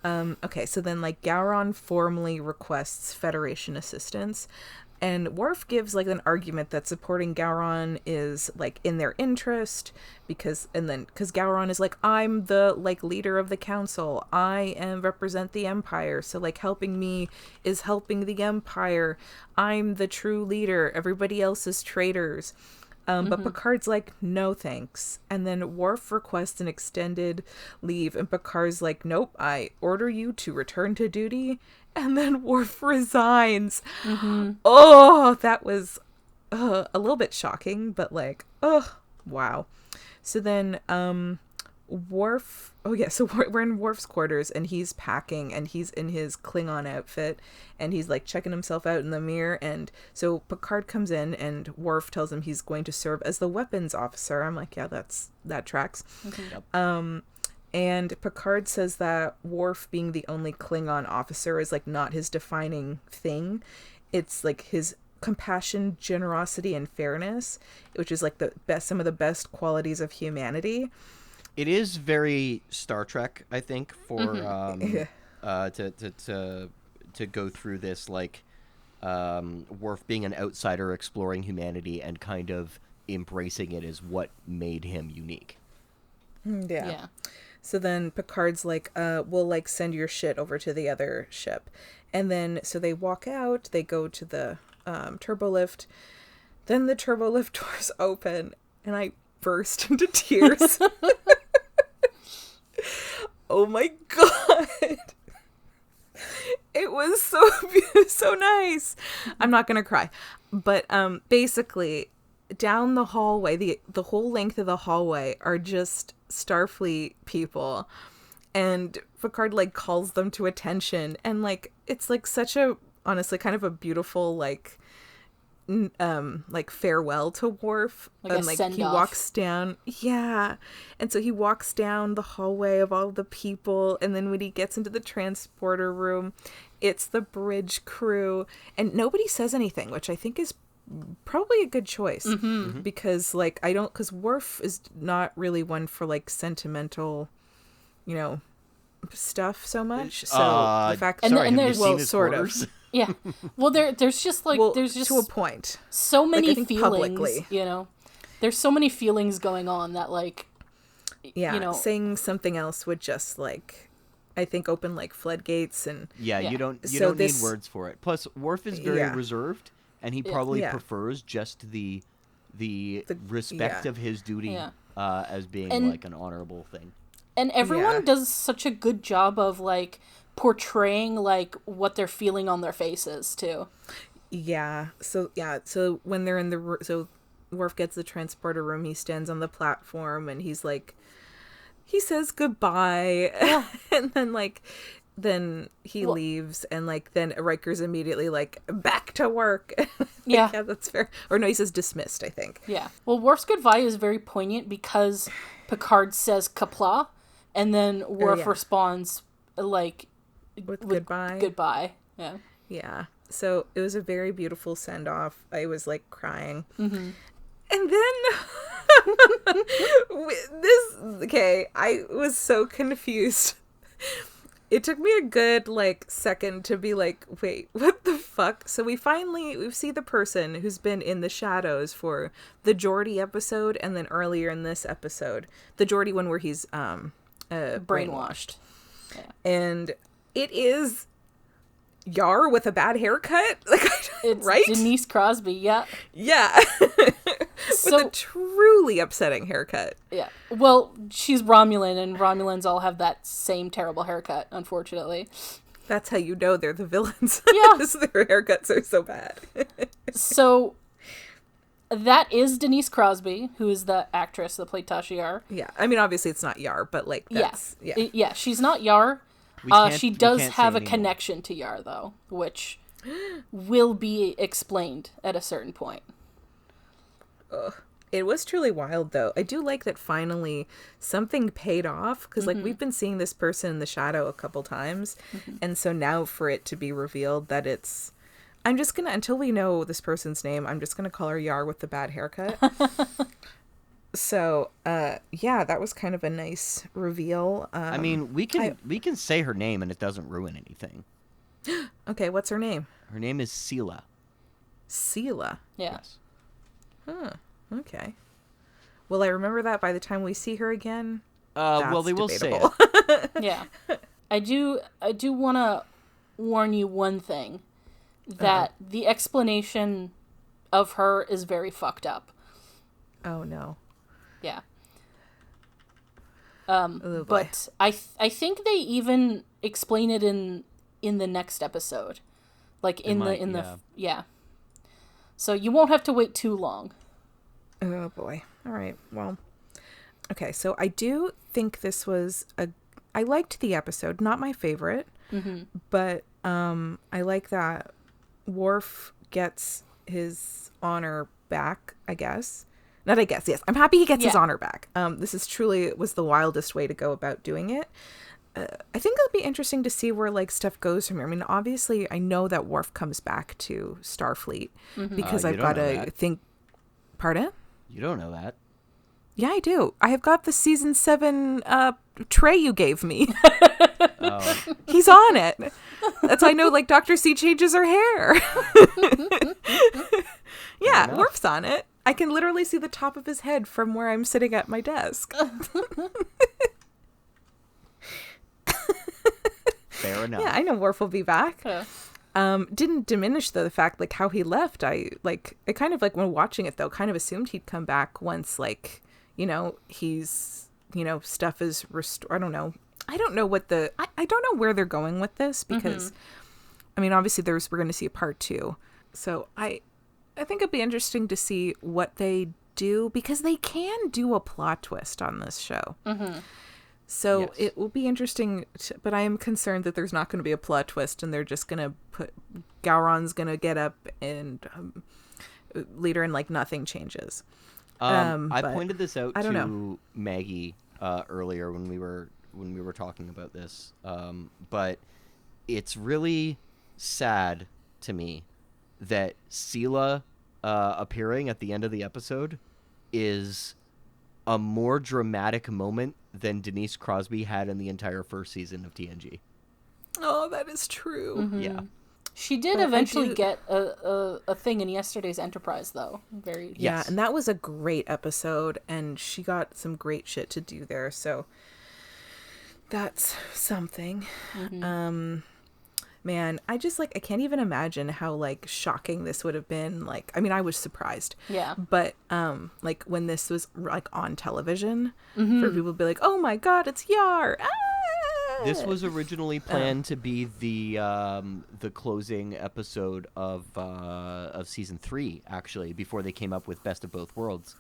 Okay, so then like Gowron formally requests Federation assistance. And Worf gives like an argument that supporting Gowron is like in their interest because Gowron is like, I'm the like leader of the council. I represent the Empire. So like helping me is helping the Empire. I'm the true leader. Everybody else is traitors. But Picard's like, no thanks. And then Worf requests an extended leave, and Picard's like, nope, I order you to return to duty. And then Worf resigns. Oh, that was a little bit shocking, but like, oh, wow. So then Worf, so we're in Worf's quarters, and he's packing, and he's in his Klingon outfit, and he's like checking himself out in the mirror. And so Picard comes in, and Worf tells him he's going to serve as the weapons officer. I'm like, yeah, that tracks. Yep. And Picard says that Worf being the only Klingon officer is like not his defining thing. It's like his compassion, generosity, and fairness, which is like some of the best qualities of humanity. It is very Star Trek, I think, for to go through this, like Worf being an outsider exploring humanity and kind of embracing it is what made him unique. Yeah. So then Picard's like, we'll like send your shit over to the other ship. And then so they walk out, they go to the turbo lift. Then the turbo lift doors open, and I burst into tears. Oh my god. It was so nice. I'm not gonna cry. But basically down the hallway, the whole length of the hallway are just Starfleet people. And Picard like calls them to attention, and like it's like such a honestly kind of a beautiful like farewell to Worf, and like he walks down, and so he walks down the hallway of all the people, and then when he gets into the transporter room, it's the bridge crew, and nobody says anything, which I think is probably a good choice, because like because Worf is not really one for like sentimental, stuff so much. So the fact and there's sort of. Yeah. Well, there's just like there's just to a point. So many like, feelings, publicly. There's so many feelings going on that like saying something else would just like I think open like floodgates. And you don't need words for it. Plus Worf is very reserved, and he probably prefers just the respect of his duty as being like an honorable thing. And everyone does such a good job of like portraying like what they're feeling on their faces too. So when they're in so Worf gets the transporter room, he stands on the platform, and he's like, he says goodbye, and then he leaves, and like then Riker's immediately like back to work. Yeah, that's fair. Or no, he says dismissed, I think. Yeah. Well, Worf's goodbye is very poignant because Picard says Qapla', and then Worf responds like with goodbye. Yeah. So it was a very beautiful send off. I was like crying. And then I was so confused. It took me a good like second to be like, wait, what the fuck? So we see the person who's been in the shadows for the Geordi episode, and then earlier in this episode, the Geordi one where he's brainwashed. Yeah. And it is Yar with a bad haircut. Like, it's right? Denise Crosby, yeah. With a truly upsetting haircut. Yeah. Well, she's Romulan, and Romulans all have that same terrible haircut, unfortunately. That's how you know they're the villains. Yeah. Their haircuts are so bad. So that is Denise Crosby, who is the actress that played Tasha Yar. Yeah. I mean, obviously it's not Yar, but like that's yeah, she's not Yar. She does have a connection to Yar, though, which will be explained at a certain point. Ugh. It was truly wild, though. I do like that finally something paid off, because like we've been seeing this person in the shadow a couple times, and so now for it to be revealed that it's, I'm just gonna, until we know this person's name, I'm just gonna call her Yar with the bad haircut. So, that was kind of a nice reveal. I mean, we can say her name and it doesn't ruin anything. Okay, what's her name? Her name is Sela. Sela. Yeah. Yes. Huh. Okay. Will I remember that by the time we see her again? Well, That's they will debatable. say it. Yeah. I do want to warn you one thing, that the explanation of her is very fucked up. Oh no. Yeah. Oh, boy. But I think they even explain it in the next episode. Like yeah. So you won't have to wait too long. Oh boy. All right. Well. Okay, so I do think this was I liked the episode, not my favorite, but I like that Worf gets his honor back, I guess. Not I guess, yes. I'm happy he gets his honor back. This is truly was the wildest way to go about doing it. I think it'll be interesting to see where like stuff goes from here. I mean, obviously, I know that Worf comes back to Starfleet because I've got to think. Pardon? You don't know that. Yeah, I do. I have got the season 7 tray you gave me. Oh. He's on it. That's how I know, like, Dr. C changes her hair. Yeah, Worf's on it. I can literally see the top of his head from where I'm sitting at my desk. Fair enough. Yeah, I know Worf will be back. Yeah. Didn't diminish though the fact like how he left. I kind of like when watching it though, kind of assumed he'd come back once like, he's, stuff is restored. I don't know. I don't know what I don't know where they're going with this because, I mean, obviously we're going to see a part 2. So I think it'd be interesting to see what they do because they can do a plot twist on this show. So Yes. it will be interesting, but I am concerned that there's not going to be a plot twist and they're just going to Gowron's going to get up and lead her and like nothing changes. I pointed this out I don't to know. Maggie earlier when we were talking about this, but it's really sad to me that Sela appearing at the end of the episode is a more dramatic moment than Denise Crosby had in the entire first season of TNG. Oh, that is true. Yeah. She did But eventually get a thing in yesterday's Enterprise, though. Yeah, Yes. and that was a great episode, and she got some great shit to do there, so that's something. Man, I just, like, I can't even imagine how, like, shocking this would have been. Like, I mean, I was surprised. Yeah. But, like, when this was, like, on television, for people to be like, oh my god, it's Yar! Ah! This was originally planned to be the closing episode of season 3, actually, before they came up with Best of Both Worlds,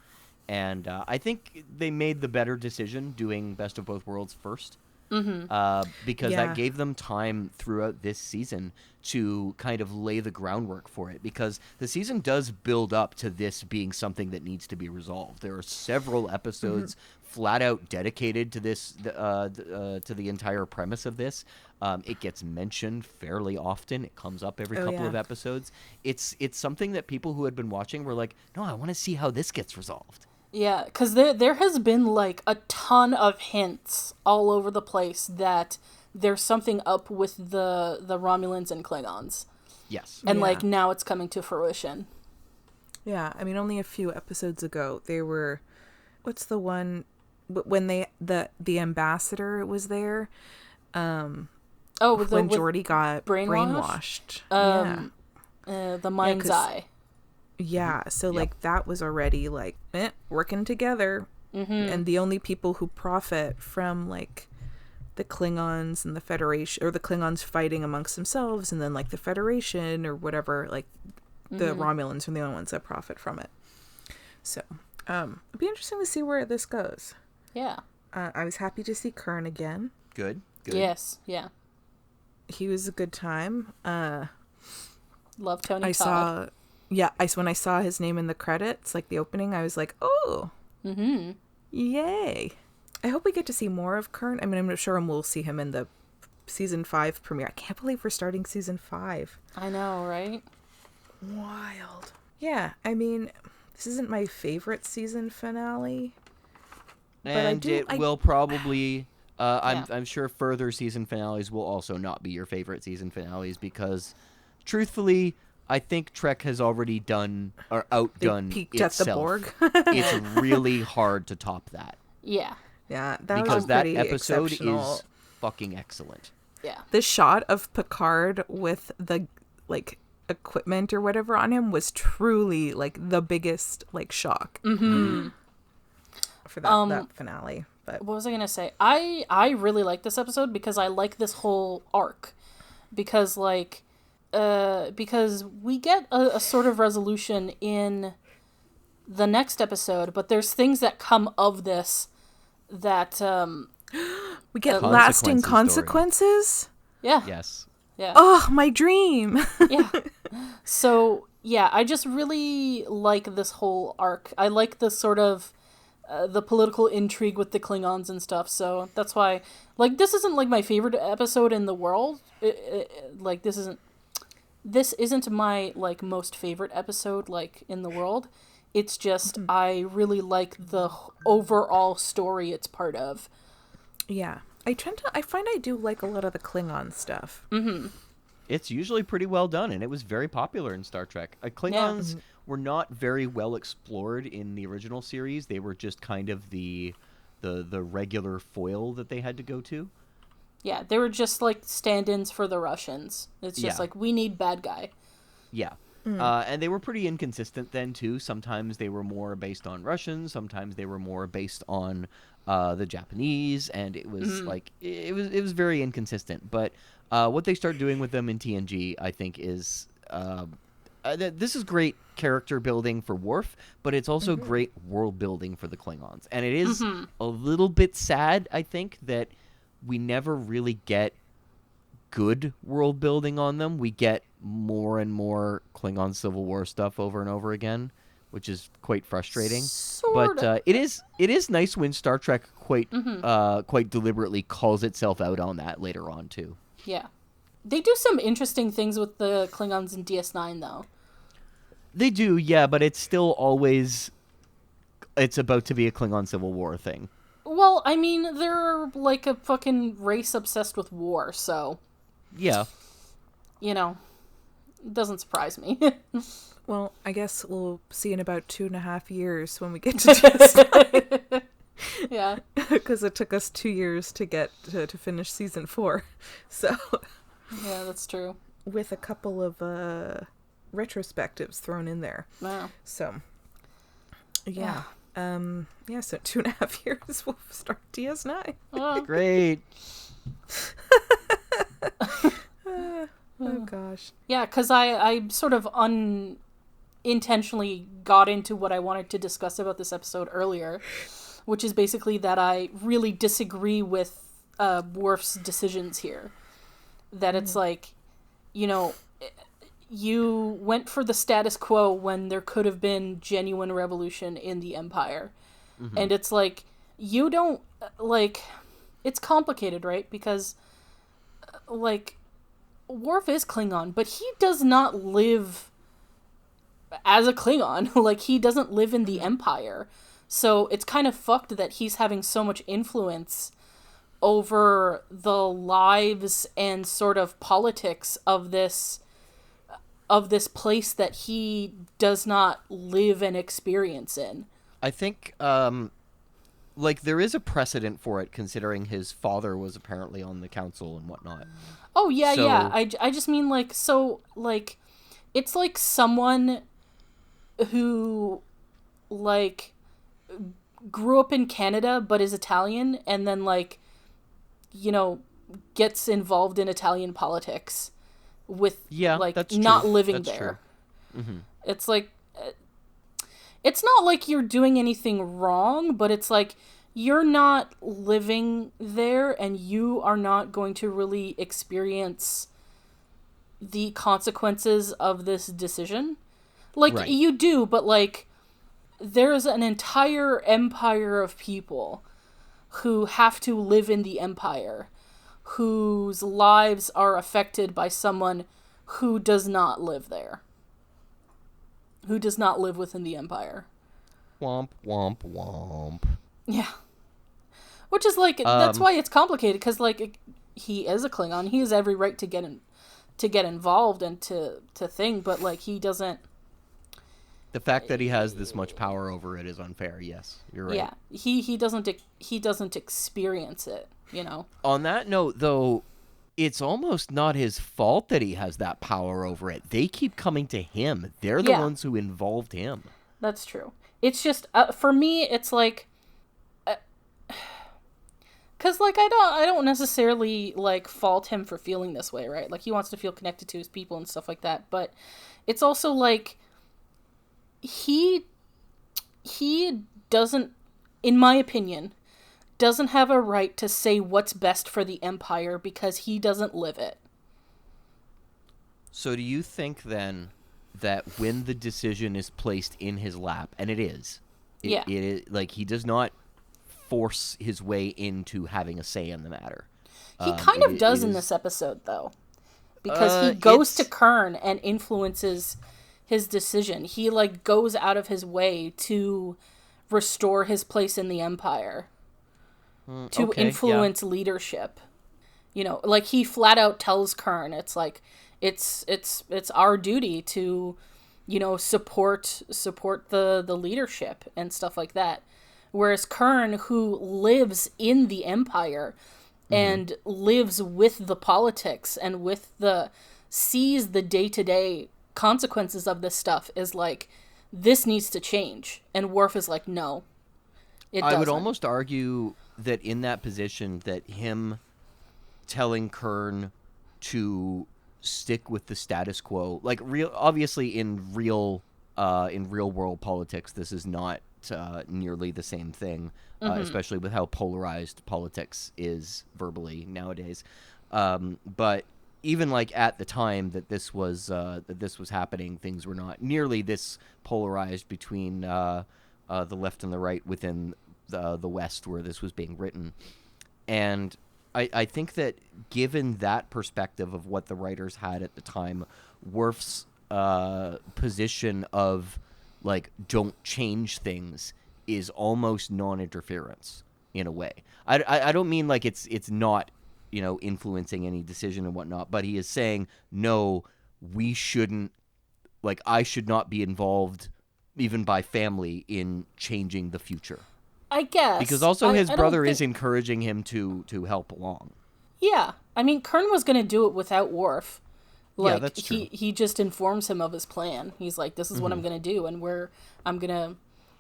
and I think they made the better decision doing Best of Both Worlds first, because Yeah. that gave them time throughout this season to kind of lay the groundwork for it, because the season does build up to this being something that needs to be resolved. There are several episodes flat out dedicated to this, to the entire premise of this. It gets mentioned fairly often. It comes up every couple of episodes. It's something that people who had been watching were like, no, I want to see how this gets resolved. Yeah, because there has been, like, a ton of hints all over the place that there's something up with the Romulans and Klingons. Yes. And, Yeah. like, now it's coming to fruition. Yeah, I mean, only a few episodes ago, they were... What's the one... When the ambassador was there... When when Geordi got brainwashed? brainwashed. The Mind's 'cause- Eye. Yeah, so like that was already like working together, and the only people who profit from like the Klingons and the Federation, or the Klingons fighting amongst themselves, and then like the Federation or whatever, like the Romulans are the only ones that profit from it. So it'd be interesting to see where this goes. Yeah. I was happy to see Kern again. Good. Yes. Yeah. He was a good time. Love Tony I Todd. saw. Yeah, when I saw his name in the credits, like the opening, I was like, oh, yay. I hope we get to see more of Kern. I mean, I'm sure we'll see him in the season 5 premiere. I can't believe we're starting season 5. I know, right? Wild. Yeah, I mean, this isn't my favorite season finale. And I will probably... Yeah. I'm sure further season finales will also not be your favorite season finales because, truthfully, I think Trek has already done or outdone peaked itself. at the Borg. It's really hard to top that. Yeah. Yeah, that Because was that pretty episode exceptional. is fucking excellent. Yeah. The shot of Picard with the like equipment or whatever on him was truly like the biggest like shock for that finale. But What was I gonna say? I really like this episode because I like this whole arc, because because we get a sort of resolution in the next episode, but there's things that come of this that we get Consequences lasting story. consequences. yeah. Yes. Yeah. Oh, my dream. Yeah. So, yeah, I just really like this whole arc. I like the sort of the political intrigue with the Klingons and stuff. So that's why, like, this isn't like my favorite episode in the world. Like, this isn't my like most favorite episode like in the world. It's just I really like the overall story it's part of. Yeah. I find I do like a lot of the Klingon stuff. It's usually pretty well done, and it was very popular in Star Trek. Klingons were not very well explored in the original series. They were just kind of the regular foil that they had to go to. Yeah, they were just like stand-ins for the Russians. It's just like, we need bad guy. Yeah. And they were pretty inconsistent then, too. Sometimes they were more based on Russians. Sometimes they were more based on the Japanese. And it was like, it was very inconsistent. But what they start doing with them in TNG, I think, is... this is great character building for Worf, but it's also great world building for the Klingons. And it is a little bit sad, I think, that we never really get good world building on them. We get more and more Klingon Civil War stuff over and over again, which is quite frustrating. But it is nice when Star Trek quite deliberately calls itself out on that later on too. Yeah. They do some interesting things with the Klingons in DS9 though. They do, yeah, but it's still always it's about to be a Klingon Civil War thing. Well, I mean, they're like a fucking race obsessed with war, so Yeah. You know, it doesn't surprise me. Well, I guess we'll see in about 2.5 years when we get to DS9. Yeah. Because it took us 2 years to get to finish season 4. So, Yeah, that's true. with a couple of retrospectives thrown in there. Wow. So, yeah. So 2.5 years we'll start DS9. Great. Oh gosh. Yeah, because I sort of unintentionally got into what I wanted to discuss about this episode earlier, which is basically that I really disagree with Worf's decisions here. That it's like, you know, you went for the status quo when there could have been genuine revolution in the Empire. And it's like, you don't, like, it's complicated, right? Because, like, Worf is Klingon, but he does not live as a Klingon. Like, he doesn't live in the Empire. So it's kind of fucked that he's having so much influence over the lives and sort of politics of this place that he does not live and experience in. I think like there is a precedent for it, considering his father was apparently on the council and whatnot. Oh, yeah, So- yeah. I just mean, like, so, like, it's like someone who, like, grew up in Canada but is Italian and then, like, you know, gets involved in Italian politics with, Yeah, like, that's not true. living That's there. true. It's like, it's not like you're doing anything wrong, but it's like, you're not living there and you are not going to really experience the consequences of this decision. Like, Right. you do, but, like, there's an entire empire of people who have to live in the Empire, whose lives are affected by someone who does not live there. Who does not live within the Empire. Womp, womp, womp. Yeah. Which is, like, that's why it's complicated, because, like, he is a Klingon. He has every right to get get involved and to think, but like he doesn't. The fact that he has this much power over it is unfair. Yes, you're right. Yeah, he doesn't experience it, you know. On that note, though, it's almost not his fault that he has that power over it. They keep coming to him. They're the ones who involved him. That's true. It's just for me, it's like, because like I don't necessarily like fault him for feeling this way, right? Like he wants to feel connected to his people and stuff like that, but it's also like he doesn't, in my opinion, doesn't have a right to say what's best for the Empire because he doesn't live it. So do you think then that when the decision is placed in his lap, and it is, it is like he does not force his way into having a say in the matter. He kind of does in this episode, though, because he goes to Kern and influences his decision. He like goes out of his way to restore his place in the Empire, to influence leadership. You know, like he flat out tells Kern, it's like it's our duty to, you know, support the leadership and stuff like that. Whereas Kern, who lives in the Empire and lives with the politics and sees the day-to-day consequences of this stuff, is like, this needs to change. And Worf is like, no, it doesn't. I would almost argue that in that position, that him telling Kern to stick with the status quo, like obviously in real world politics, this is not nearly the same thing, especially with how polarized politics is verbally nowadays. But even like at the time that this was happening, things were not nearly this polarized between the left and the right within the West where this was being written. And I think that given that perspective of what the writers had at the time, Worf's position of like don't change things is almost non-interference in a way. I don't mean like it's not, you know, influencing any decision and whatnot, but he is saying, no, we shouldn't, like I should not be involved even by family in changing the future. I guess. Because also his brother is encouraging him to help along. Yeah. I mean, Kern was going to do it without Worf. Like, yeah, that's true. He just informs him of his plan. He's like, this is what I'm going to do, and I'm going to,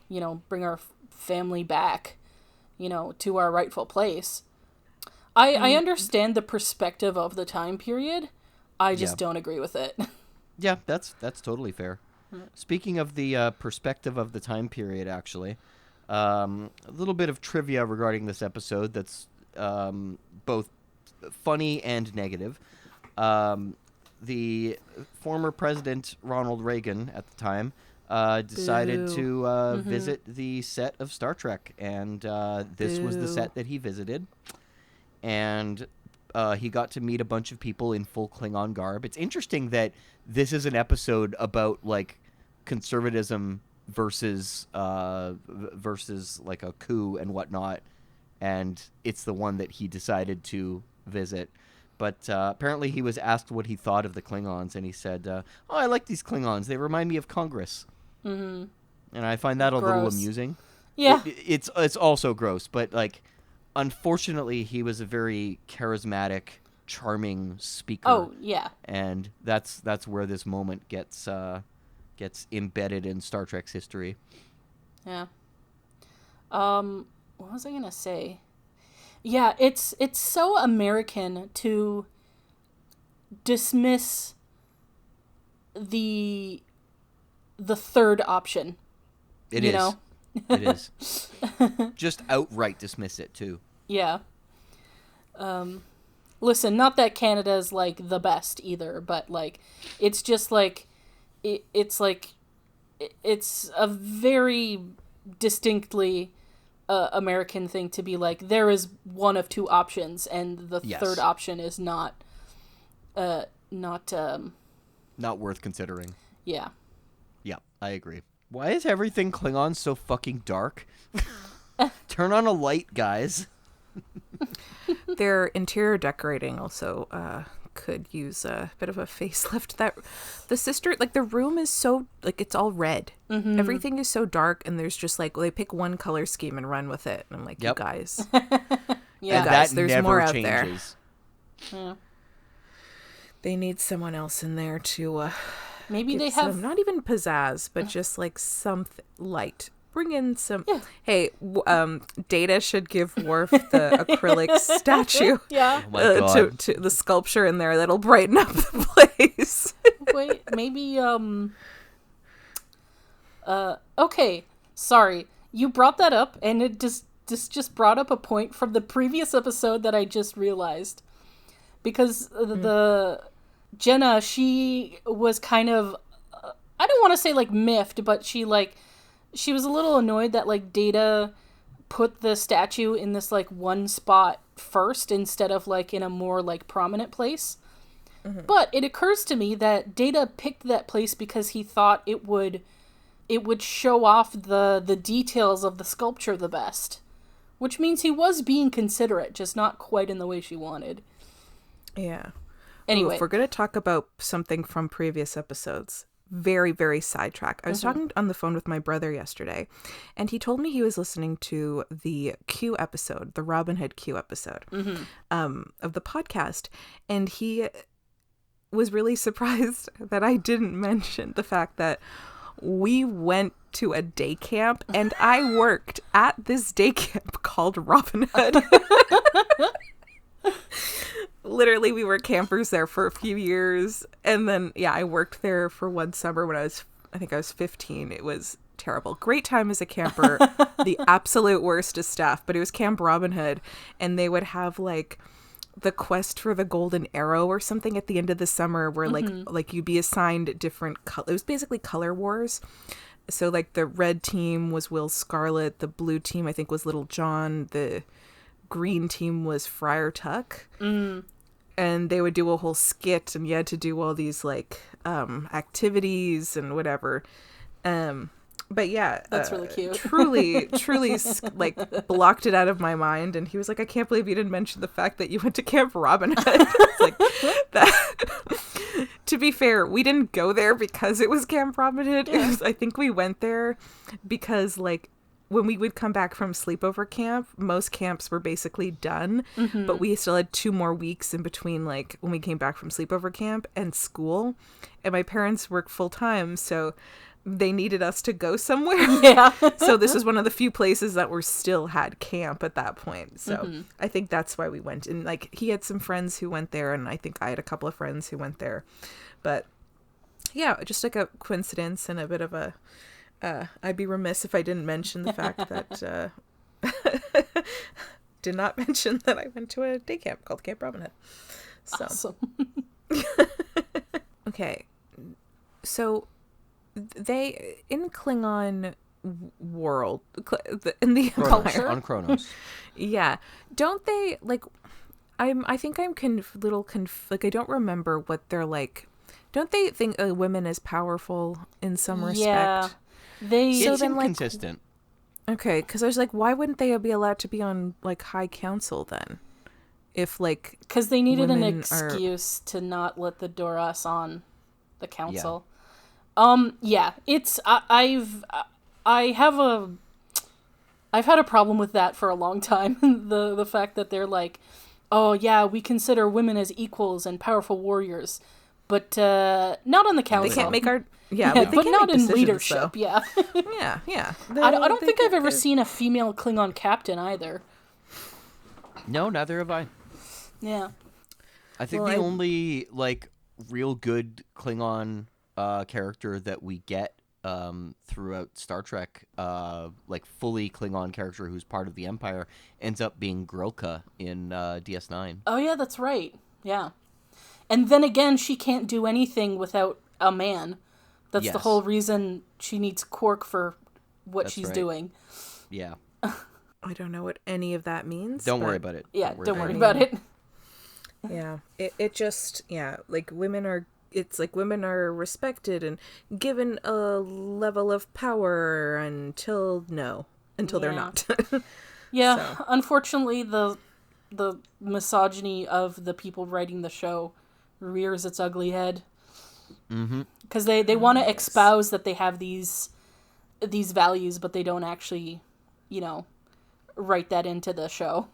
you know, bring our family back, you know, to our rightful place. I understand the perspective of the time period. I just don't agree with it. Yeah, that's totally fair. Speaking of the perspective of the time period, actually, a little bit of trivia regarding this episode that's both funny and negative. The former president, Ronald Reagan, at the time, decided to visit the set of Star Trek, and this was the set that he visited. And he got to meet a bunch of people in full Klingon garb. It's interesting that this is an episode about, like, conservatism versus like a coup and whatnot, and it's the one that he decided to visit. But apparently he was asked what he thought of the Klingons, and he said, oh, I like these Klingons. They remind me of Congress. Mm-hmm. And I find that a little amusing. Yeah. It's also gross, but, like, unfortunately, he was a very charismatic, charming speaker. Oh, yeah. And that's where this moment gets embedded in Star Trek's history. Yeah. What was I gonna say? Yeah, it's so American to dismiss the third option. It is. Just outright dismiss it too. Yeah. Listen, not that Canada's like the best either, but like it's just like it's a very distinctly American thing to be like, there is one of two options, and the third option is not worth considering. Yeah. Yeah, I agree. Why is everything Klingon so fucking dark? Turn on a light, guys. Their interior decorating also could use a bit of a facelift. That the sister, like the room is so like it's all red. Mm-hmm. Everything is so dark, and there's just like they pick one color scheme and run with it. And I'm like, Yep. you guys, Yeah. guys, That there's never more changes. out there. Yeah. They need someone else in there to Maybe give they have some, not even pizzazz, but just like something light. Bring in some. Yeah. Hey, Data should give Worf the acrylic statue. Yeah. Oh my God. To the sculpture in there that'll brighten up the place. Wait, maybe okay. Sorry. You brought that up and it just brought up a point from the previous episode that I just realized. Because the Jenna, she was kind of I don't want to say like miffed, but she was a little annoyed that like Data put the statue in this like one spot first instead of like in a more like prominent place. Mm-hmm. But it occurs to me that Data picked that place because he thought it would show off the details of the sculpture the best. Which means he was being considerate, just not quite in the way she wanted. Yeah. Anyway. If we're going to talk about something from previous episodes, very, very sidetrack. I was talking on the phone with my brother yesterday, and he told me he was listening to the Q episode, the Robin Hood Q episode of the podcast, and he was really surprised that I didn't mention the fact that we went to a day camp, and I worked at this day camp called Robin Hood. Literally, we were campers there for a few years, and then I worked there for one summer when I think I was 15. It was terrible. Great time as a camper, the absolute worst of stuff, but it was Camp Robin Hood, and they would have like the quest for the golden arrow or something at the end of the summer where like you'd be assigned different it was basically color wars. So like the red team was Will Scarlet, the blue team I think was Little John, the green team was Friar Tuck. And they would do a whole skit, and you had to do all these like activities and whatever. But yeah, that's really cute. truly like blocked it out of my mind. And he was like, I can't believe you didn't mention the fact that you went to Camp Robin Hood. It's like that. To be fair, we didn't go there because it was Camp Robin Hood. Yeah. I think we went there because like when we would come back from sleepover camp, most camps were basically done, but we still had 2 more weeks in between, like when we came back from sleepover camp and school. And my parents work full time, so they needed us to go somewhere. Yeah. So this was one of the few places that were still had camp at that point. So I think that's why we went. And like he had some friends who went there, and I think I had a couple of friends who went there. But yeah, just like a coincidence and a bit of a I'd be remiss if I didn't mention the fact that did not mention that I went to a day camp called Camp Robin Hood. So Awesome. okay, so they in Klingon world in the Culture? On Kronos. yeah, don't they like? I think I'm like I don't remember what they're like. Don't they think women as powerful in some respect? Yeah. It's then, like, inconsistent. Okay, because I was like, why wouldn't they be allowed to be on like high council then? If like, because they needed an women excuse to not let the Doras on the council. Yeah. Yeah, it's I've had a problem with that for a long time. the fact that they're like, oh yeah, we consider women as equals and powerful warriors, but not on the council. they can't make our but they can't not make in decisions, leadership. though. Yeah. yeah. I don't think I've ever seen a female Klingon captain either. No, neither have I. Yeah. I think the only like real good Klingon character that we get throughout Star Trek, like fully Klingon character who's part of the Empire, ends up being Grilka in DS9. Oh yeah, that's right. Yeah. And then again, she can't do anything without a man. That's the Yes. whole reason she needs Quark for what That's she's right. doing. Yeah. I don't know what any of that means. Don't but worry about it. Yeah, don't worry about about it. Yeah, it just like women are. It's like women are respected and given a level of power until they're not. Yeah, So. unfortunately, the misogyny of the people writing the show rears its ugly head. Mm-hmm. Because they want to espouse that they have these values, but they don't actually, write that into the show.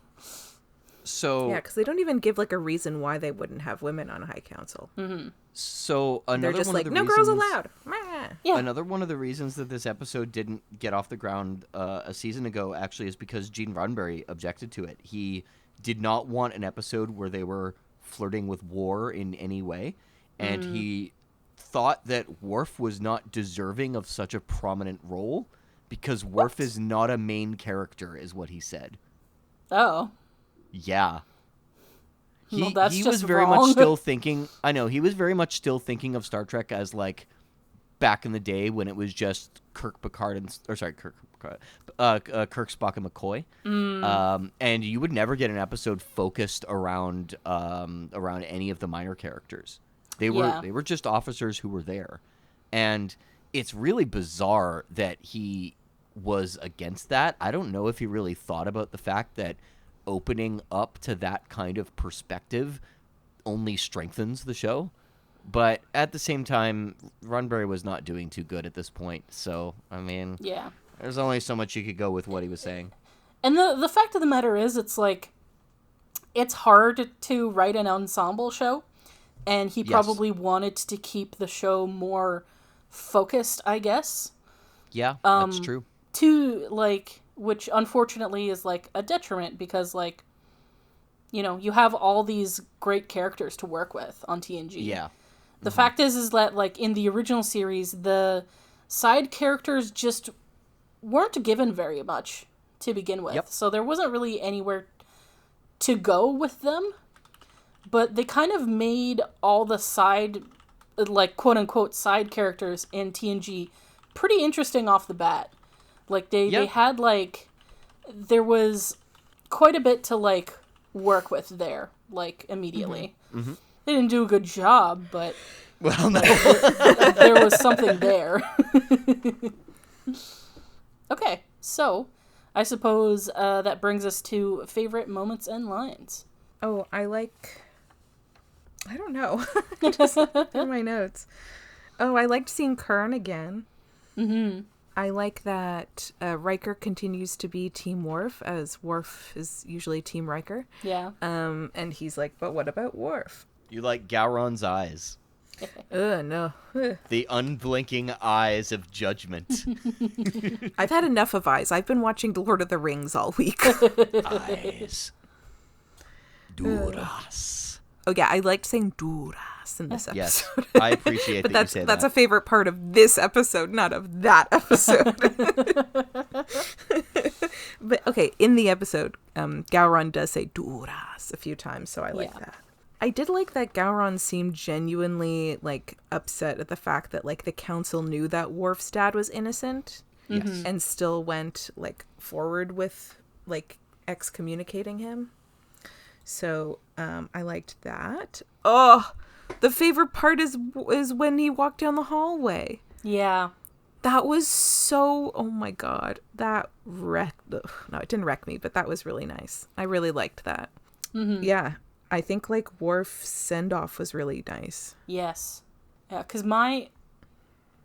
So Yeah, because they don't even give like a reason why they wouldn't have women on High Council. Mm-hmm. So another They're just one like, of the no reasons, girls allowed. Meh. Yeah. Another one of the reasons that this episode didn't get off the ground a season ago actually is because Gene Roddenberry objected to it. He did not want an episode where they were flirting with war in any way, and he thought that Worf was not deserving of such a prominent role because Worf is not a main character, is what he said. Oh. Yeah. Well, that's he just was very wrong. much still thinking. I know he was very much still thinking of Star Trek as like back in the day when it was just Kirk, Spock, and McCoy. And you would never get an episode focused around any of the minor characters. They were just officers who were there, and it's really bizarre that he was against that. I don't know if he really thought about the fact that opening up to that kind of perspective only strengthens the show. But at the same time, Roddenberry was not doing too good at this point. So, I mean, Yeah. there's only so much you could go with what he was saying. And the fact of the matter is, it's like, it's hard to write an ensemble show. And he probably wanted to keep the show more focused, I guess. Yeah, that's true. To, like, which unfortunately is, like, a detriment because, like, you have all these great characters to work with on TNG. Yeah. The fact is that, like, in the original series, the side characters just weren't given very much to begin with. Yep. So there wasn't really anywhere to go with them. But they kind of made all the side, like, quote-unquote side characters in TNG pretty interesting off the bat. Like, they had, like, there was quite a bit to, like, work with there, like, immediately. Mm-hmm. They didn't do a good job, but Well, no. there was something there. Okay, so I suppose that brings us to favorite moments and lines. Oh, I don't know. Just in my notes. Oh, I liked seeing Kern again. Mm-hmm. I like that Riker continues to be Team Worf, as Worf is usually Team Riker. Yeah. And he's like, but what about Worf? You like Gowron's eyes. No. The unblinking eyes of judgment. I've had enough of eyes. I've been watching The Lord of the Rings all week. Eyes. Duras. Oh yeah, I liked saying Duras in this episode. Yes, I appreciate that you say That's that. a favorite part of this episode, not of that episode. But okay, in the episode, Gowron does say Duras a few times, so I like that. I did like that Gowron seemed genuinely like upset at the fact that like the council knew that Worf's dad was innocent, Yes. and still went like forward with like excommunicating him. So I liked that. Oh, the favorite part is when he walked down the hallway. Yeah. That was so, oh my god, that wrecked, no, it didn't wreck me, but that was really nice. I really liked that. Mm-hmm. Yeah, I think like Worf's send-off was really nice. Yes. Yeah, because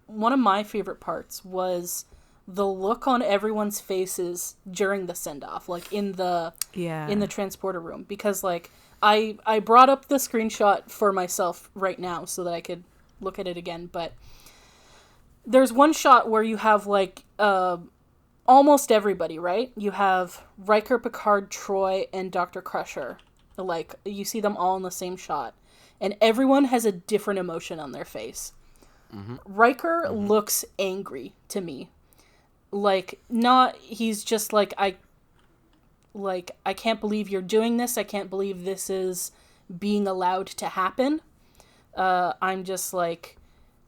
one of my favorite parts was the look on everyone's faces during the send-off, like in the transporter room, because like I brought up the screenshot for myself right now so that I could look at it again, but there's one shot where you have like almost everybody, right? You have Riker, Picard, Troy, and Dr. Crusher. Like, you see them all in the same shot, and everyone has a different emotion on their face. Mm-hmm. Riker looks angry to me. Like, he's just like, I can't believe you're doing this. I can't believe this is being allowed to happen. I'm just like,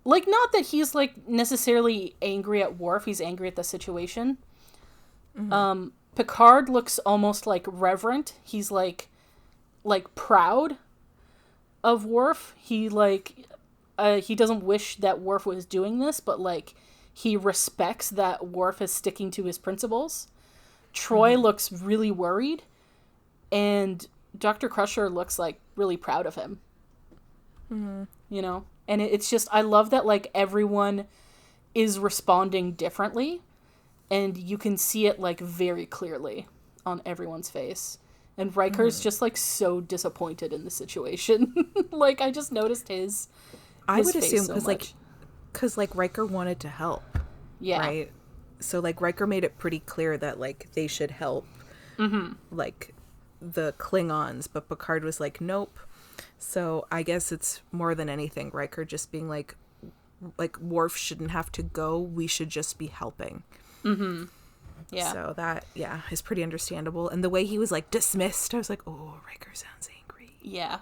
not that he's like necessarily angry at Worf. He's angry at the situation. Mm-hmm. Picard looks almost like reverent. He's like proud of Worf. He he doesn't wish that Worf was doing this, but like he respects that Worf is sticking to his principles. Troy looks really worried, and Dr. Crusher looks like really proud of him. You know? And it's just, I love that, like, everyone is responding differently, and you can see it, like, very clearly on everyone's face. And Riker's just, like, so disappointed in the situation. Like, I just noticed his I would face assume so because like Riker wanted to help, yeah. right? So like Riker made it pretty clear that like they should help, like the Klingons, but Picard was like, nope. So I guess it's more than anything Riker just being like Worf shouldn't have to go. We should just be helping. Yeah. So that, yeah, is pretty understandable. And the way he was like dismissed, I was like, oh, Riker sounds angry. Yeah.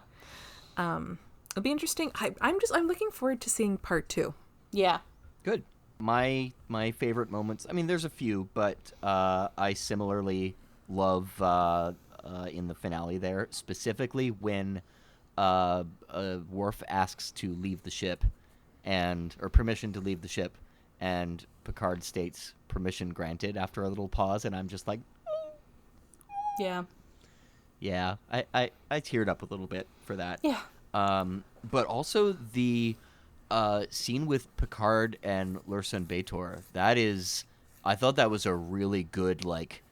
It'll be interesting. I'm looking forward to seeing part 2. Yeah. Good. My favorite moments, I mean, there's a few, but I similarly love in the finale there, specifically when Worf asks to leave the ship or permission to leave the ship, and Picard states permission granted after a little pause, and I'm just like, Yeah. yeah, I teared up a little bit for that. Yeah. But also the scene with Picard and Lursa and B'Etor, I thought that was a really good, like,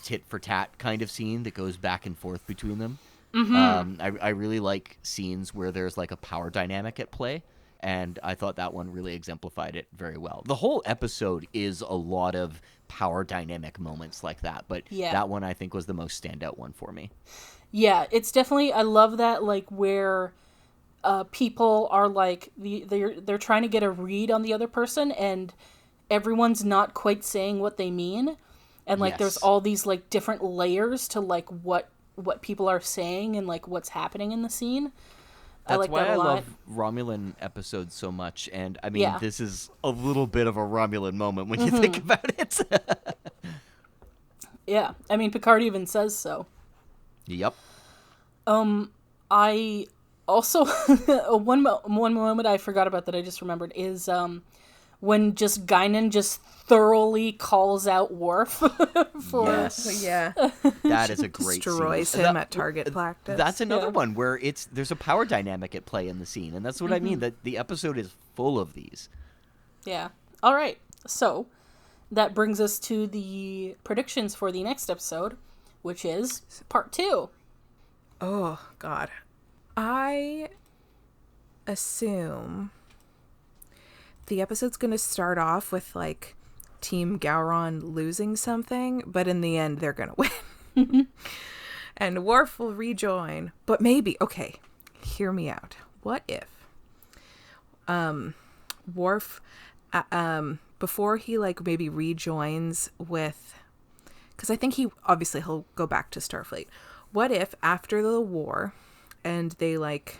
tit for tat kind of scene that goes back and forth between them. I really like scenes where there's like a power dynamic at play, and I thought that one really exemplified it very well. The whole episode is a lot of power dynamic moments like that, but that one I think was the most standout one for me. Yeah, it's definitely, I love that, like, where people are like, they're trying to get a read on the other person, and everyone's not quite saying what they mean, and like there's all these like different layers to like what people are saying and like what's happening in the scene. That's why I lot. love Romulan episodes so much, and I mean this is a little bit of a Romulan moment when you think about it. Yeah, I mean Picard even says so. Yep. I also one moment I forgot about that I just remembered is when just Guinan just thoroughly calls out Worf for Yeah. That is a great destroys scene. him at target practice. That's another one where there's a power dynamic at play in the scene, and that's what I mean, that the episode is full of these. Yeah. All right. So that brings us to the predictions for the next episode, which is part 2. Oh, God. I assume the episode's going to start off with, like, Team Gowron losing something, but in the end, they're going to win. And Worf will rejoin. But maybe, okay, hear me out. What if Worf, before he, like, maybe rejoins with... Because I think he'll go back to Starfleet. What if after the war, and they, like...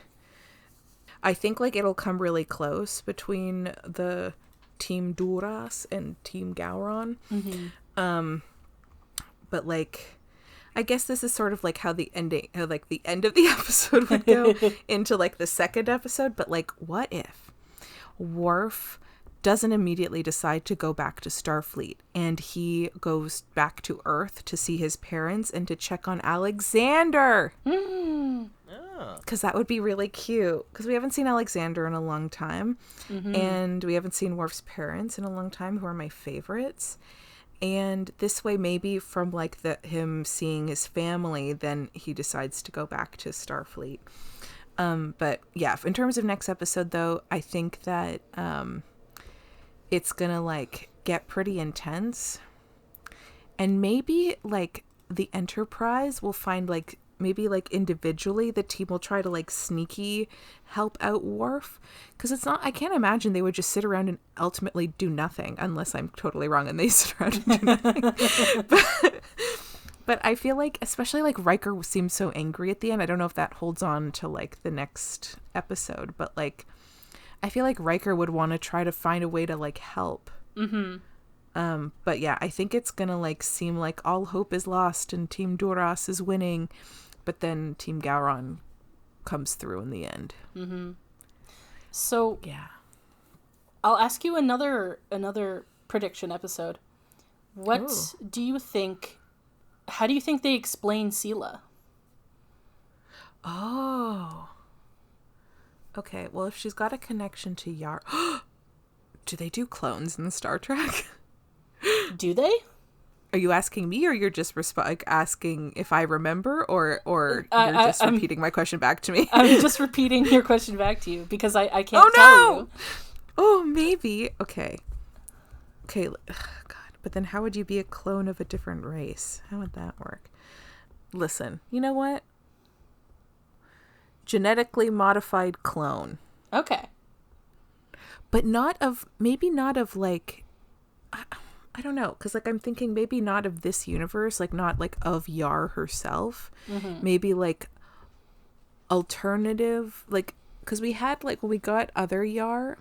I think, like, it'll come really close between the Team Duras and Team Gowron. But, like, I guess this is sort of, like, how the end of the episode would go into, like, the second episode. But, like, what if Worf doesn't immediately decide to go back to Starfleet, and he goes back to Earth to see his parents and to check on Alexander? Because that would be really cute, because we haven't seen Alexander in a long time, and we haven't seen Worf's parents in a long time, who are my favorites. And this way, maybe from like him seeing his family, then he decides to go back to Starfleet. But yeah, in terms of next episode though, I think that it's gonna like get pretty intense, and maybe like the Enterprise will find like, maybe like individually the team will try to like sneaky help out Worf, because it's not, I can't imagine they would just sit around and ultimately do nothing, unless I'm totally wrong and they sit around and do nothing. But I feel like, especially like Riker seems so angry at the end. I don't know if that holds on to like the next episode, but like I feel like Riker would want to try to find a way to like help. But yeah, I think it's gonna like seem like all hope is lost and Team Duras is winning, but then Team Gowron comes through in the end. So yeah, I'll ask you another prediction episode. What do you think? How do you think they explain Sela? Oh, Okay, well, if she's got a connection to Yar... Do they do clones in Star Trek? Do they? Are you asking me, or you're just asking if I remember, or you're just repeating my question back to me? I'm just repeating your question back to you because I can't tell you. Oh, maybe. Okay. God, but then how would you be a clone of a different race? How would that work? Listen, you know what? Genetically modified clone. Okay. But maybe not of like, I don't know, because like I'm thinking maybe not of this universe, like not like of Yar herself. Mm-hmm. Maybe like alternative, like, because we had like when we got other Yar,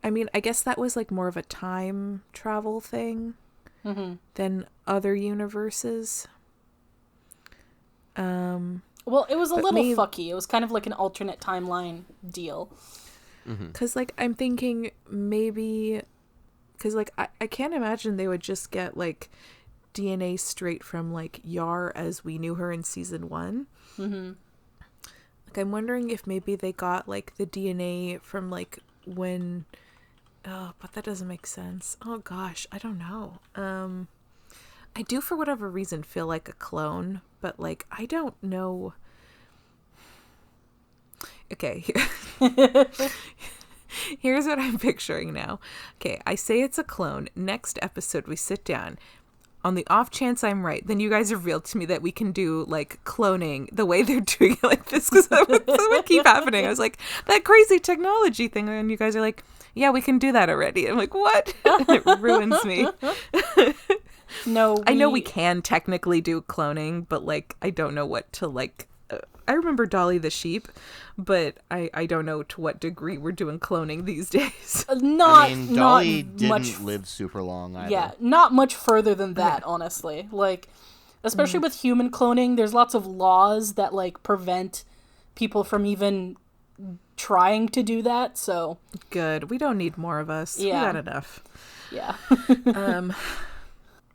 I mean, I guess that was like more of a time travel thing than other universes. Well, it was a little fucky. It was kind of like an alternate timeline deal. Because, like, I'm thinking maybe... Because, like, I can't imagine they would just get, like, DNA straight from, like, Yar as we knew her in season 1. Mm-hmm. Like, I'm wondering if maybe they got, like, the DNA from, like, when... Oh, but that doesn't make sense. Oh, gosh. I don't know. I do, for whatever reason, feel like a clone. But, like, I don't know... Okay, here's what I'm picturing now. Okay, I say it's a clone. Next episode, we sit down. On the off chance I'm right, then you guys reveal to me that we can do, like, cloning the way they're doing it like this, because that would keep happening. I was like, that crazy technology thing, and you guys are like, yeah, we can do that already. I'm like, what? It ruins me. No, I know we can technically do cloning, but, like, I don't know what to, like... I remember Dolly the sheep, but I don't know to what degree we're doing cloning these days. Dolly didn't live super long either. Yeah, not much further than that, honestly. Like, especially with human cloning, there's lots of laws that, like, prevent people from even trying to do that, so... Good. We don't need more of us. Yeah. We got enough. Yeah.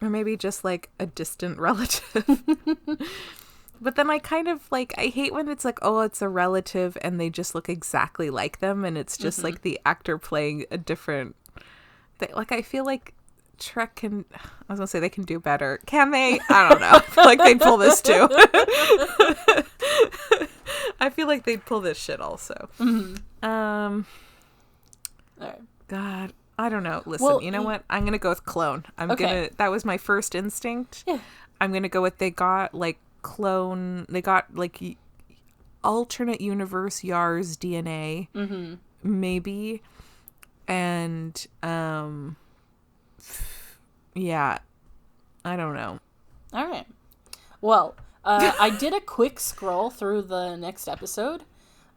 Or maybe just, like, a distant relative. But then I kind of, like, I hate when it's like, oh, it's a relative and they just look exactly like them and it's just, like, the actor playing a different... Like, I feel like Trek can... I was going to say they can do better. Can they? I don't know. I feel like they'd pull this, too. I feel like they'd pull this shit, also. Mm-hmm. All right. God, I don't know. Listen, you know what? I'm going to go with clone. That was my first instinct. Yeah. I'm going to go with they got, like, alternate universe Yar's DNA, maybe, and yeah, I don't know. All right. Well, I did a quick scroll through the next episode,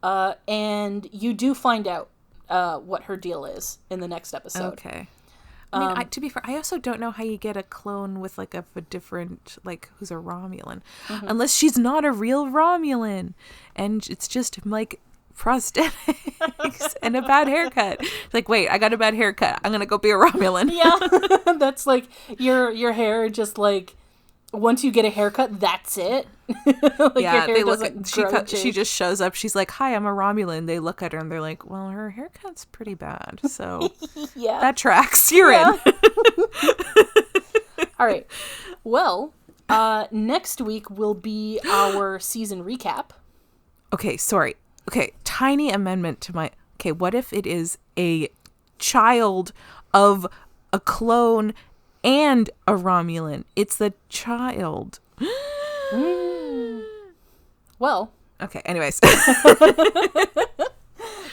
and you do find out what her deal is in the next episode. Okay. I mean, to be fair, I also don't know how you get a clone with, like, a different, like, who's a Romulan. Unless she's not a real Romulan. And it's just, like, prosthetics and a bad haircut. Like, wait, I got a bad haircut. I'm going to go be a Romulan. Yeah. That's, like, your hair just, like, once you get a haircut, that's it. Like, yeah, your hair she just shows up. She's like, "Hi, I'm a Romulan." They look at her and they're like, "Well, her haircut's pretty bad." So yeah, that tracks. You're in. All right. Well, next week will be our season recap. Okay, sorry. Okay, tiny amendment to my... Okay, what if it is a child of a clone and a Romulan? It's the child. Well. Okay, anyways.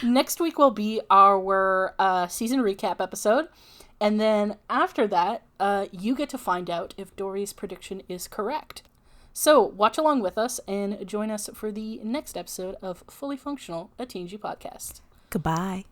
Next week will be our season recap episode. And then after that, you get to find out if Dory's prediction is correct. So watch along with us and join us for the next episode of Fully Functional, a TNG podcast. Goodbye.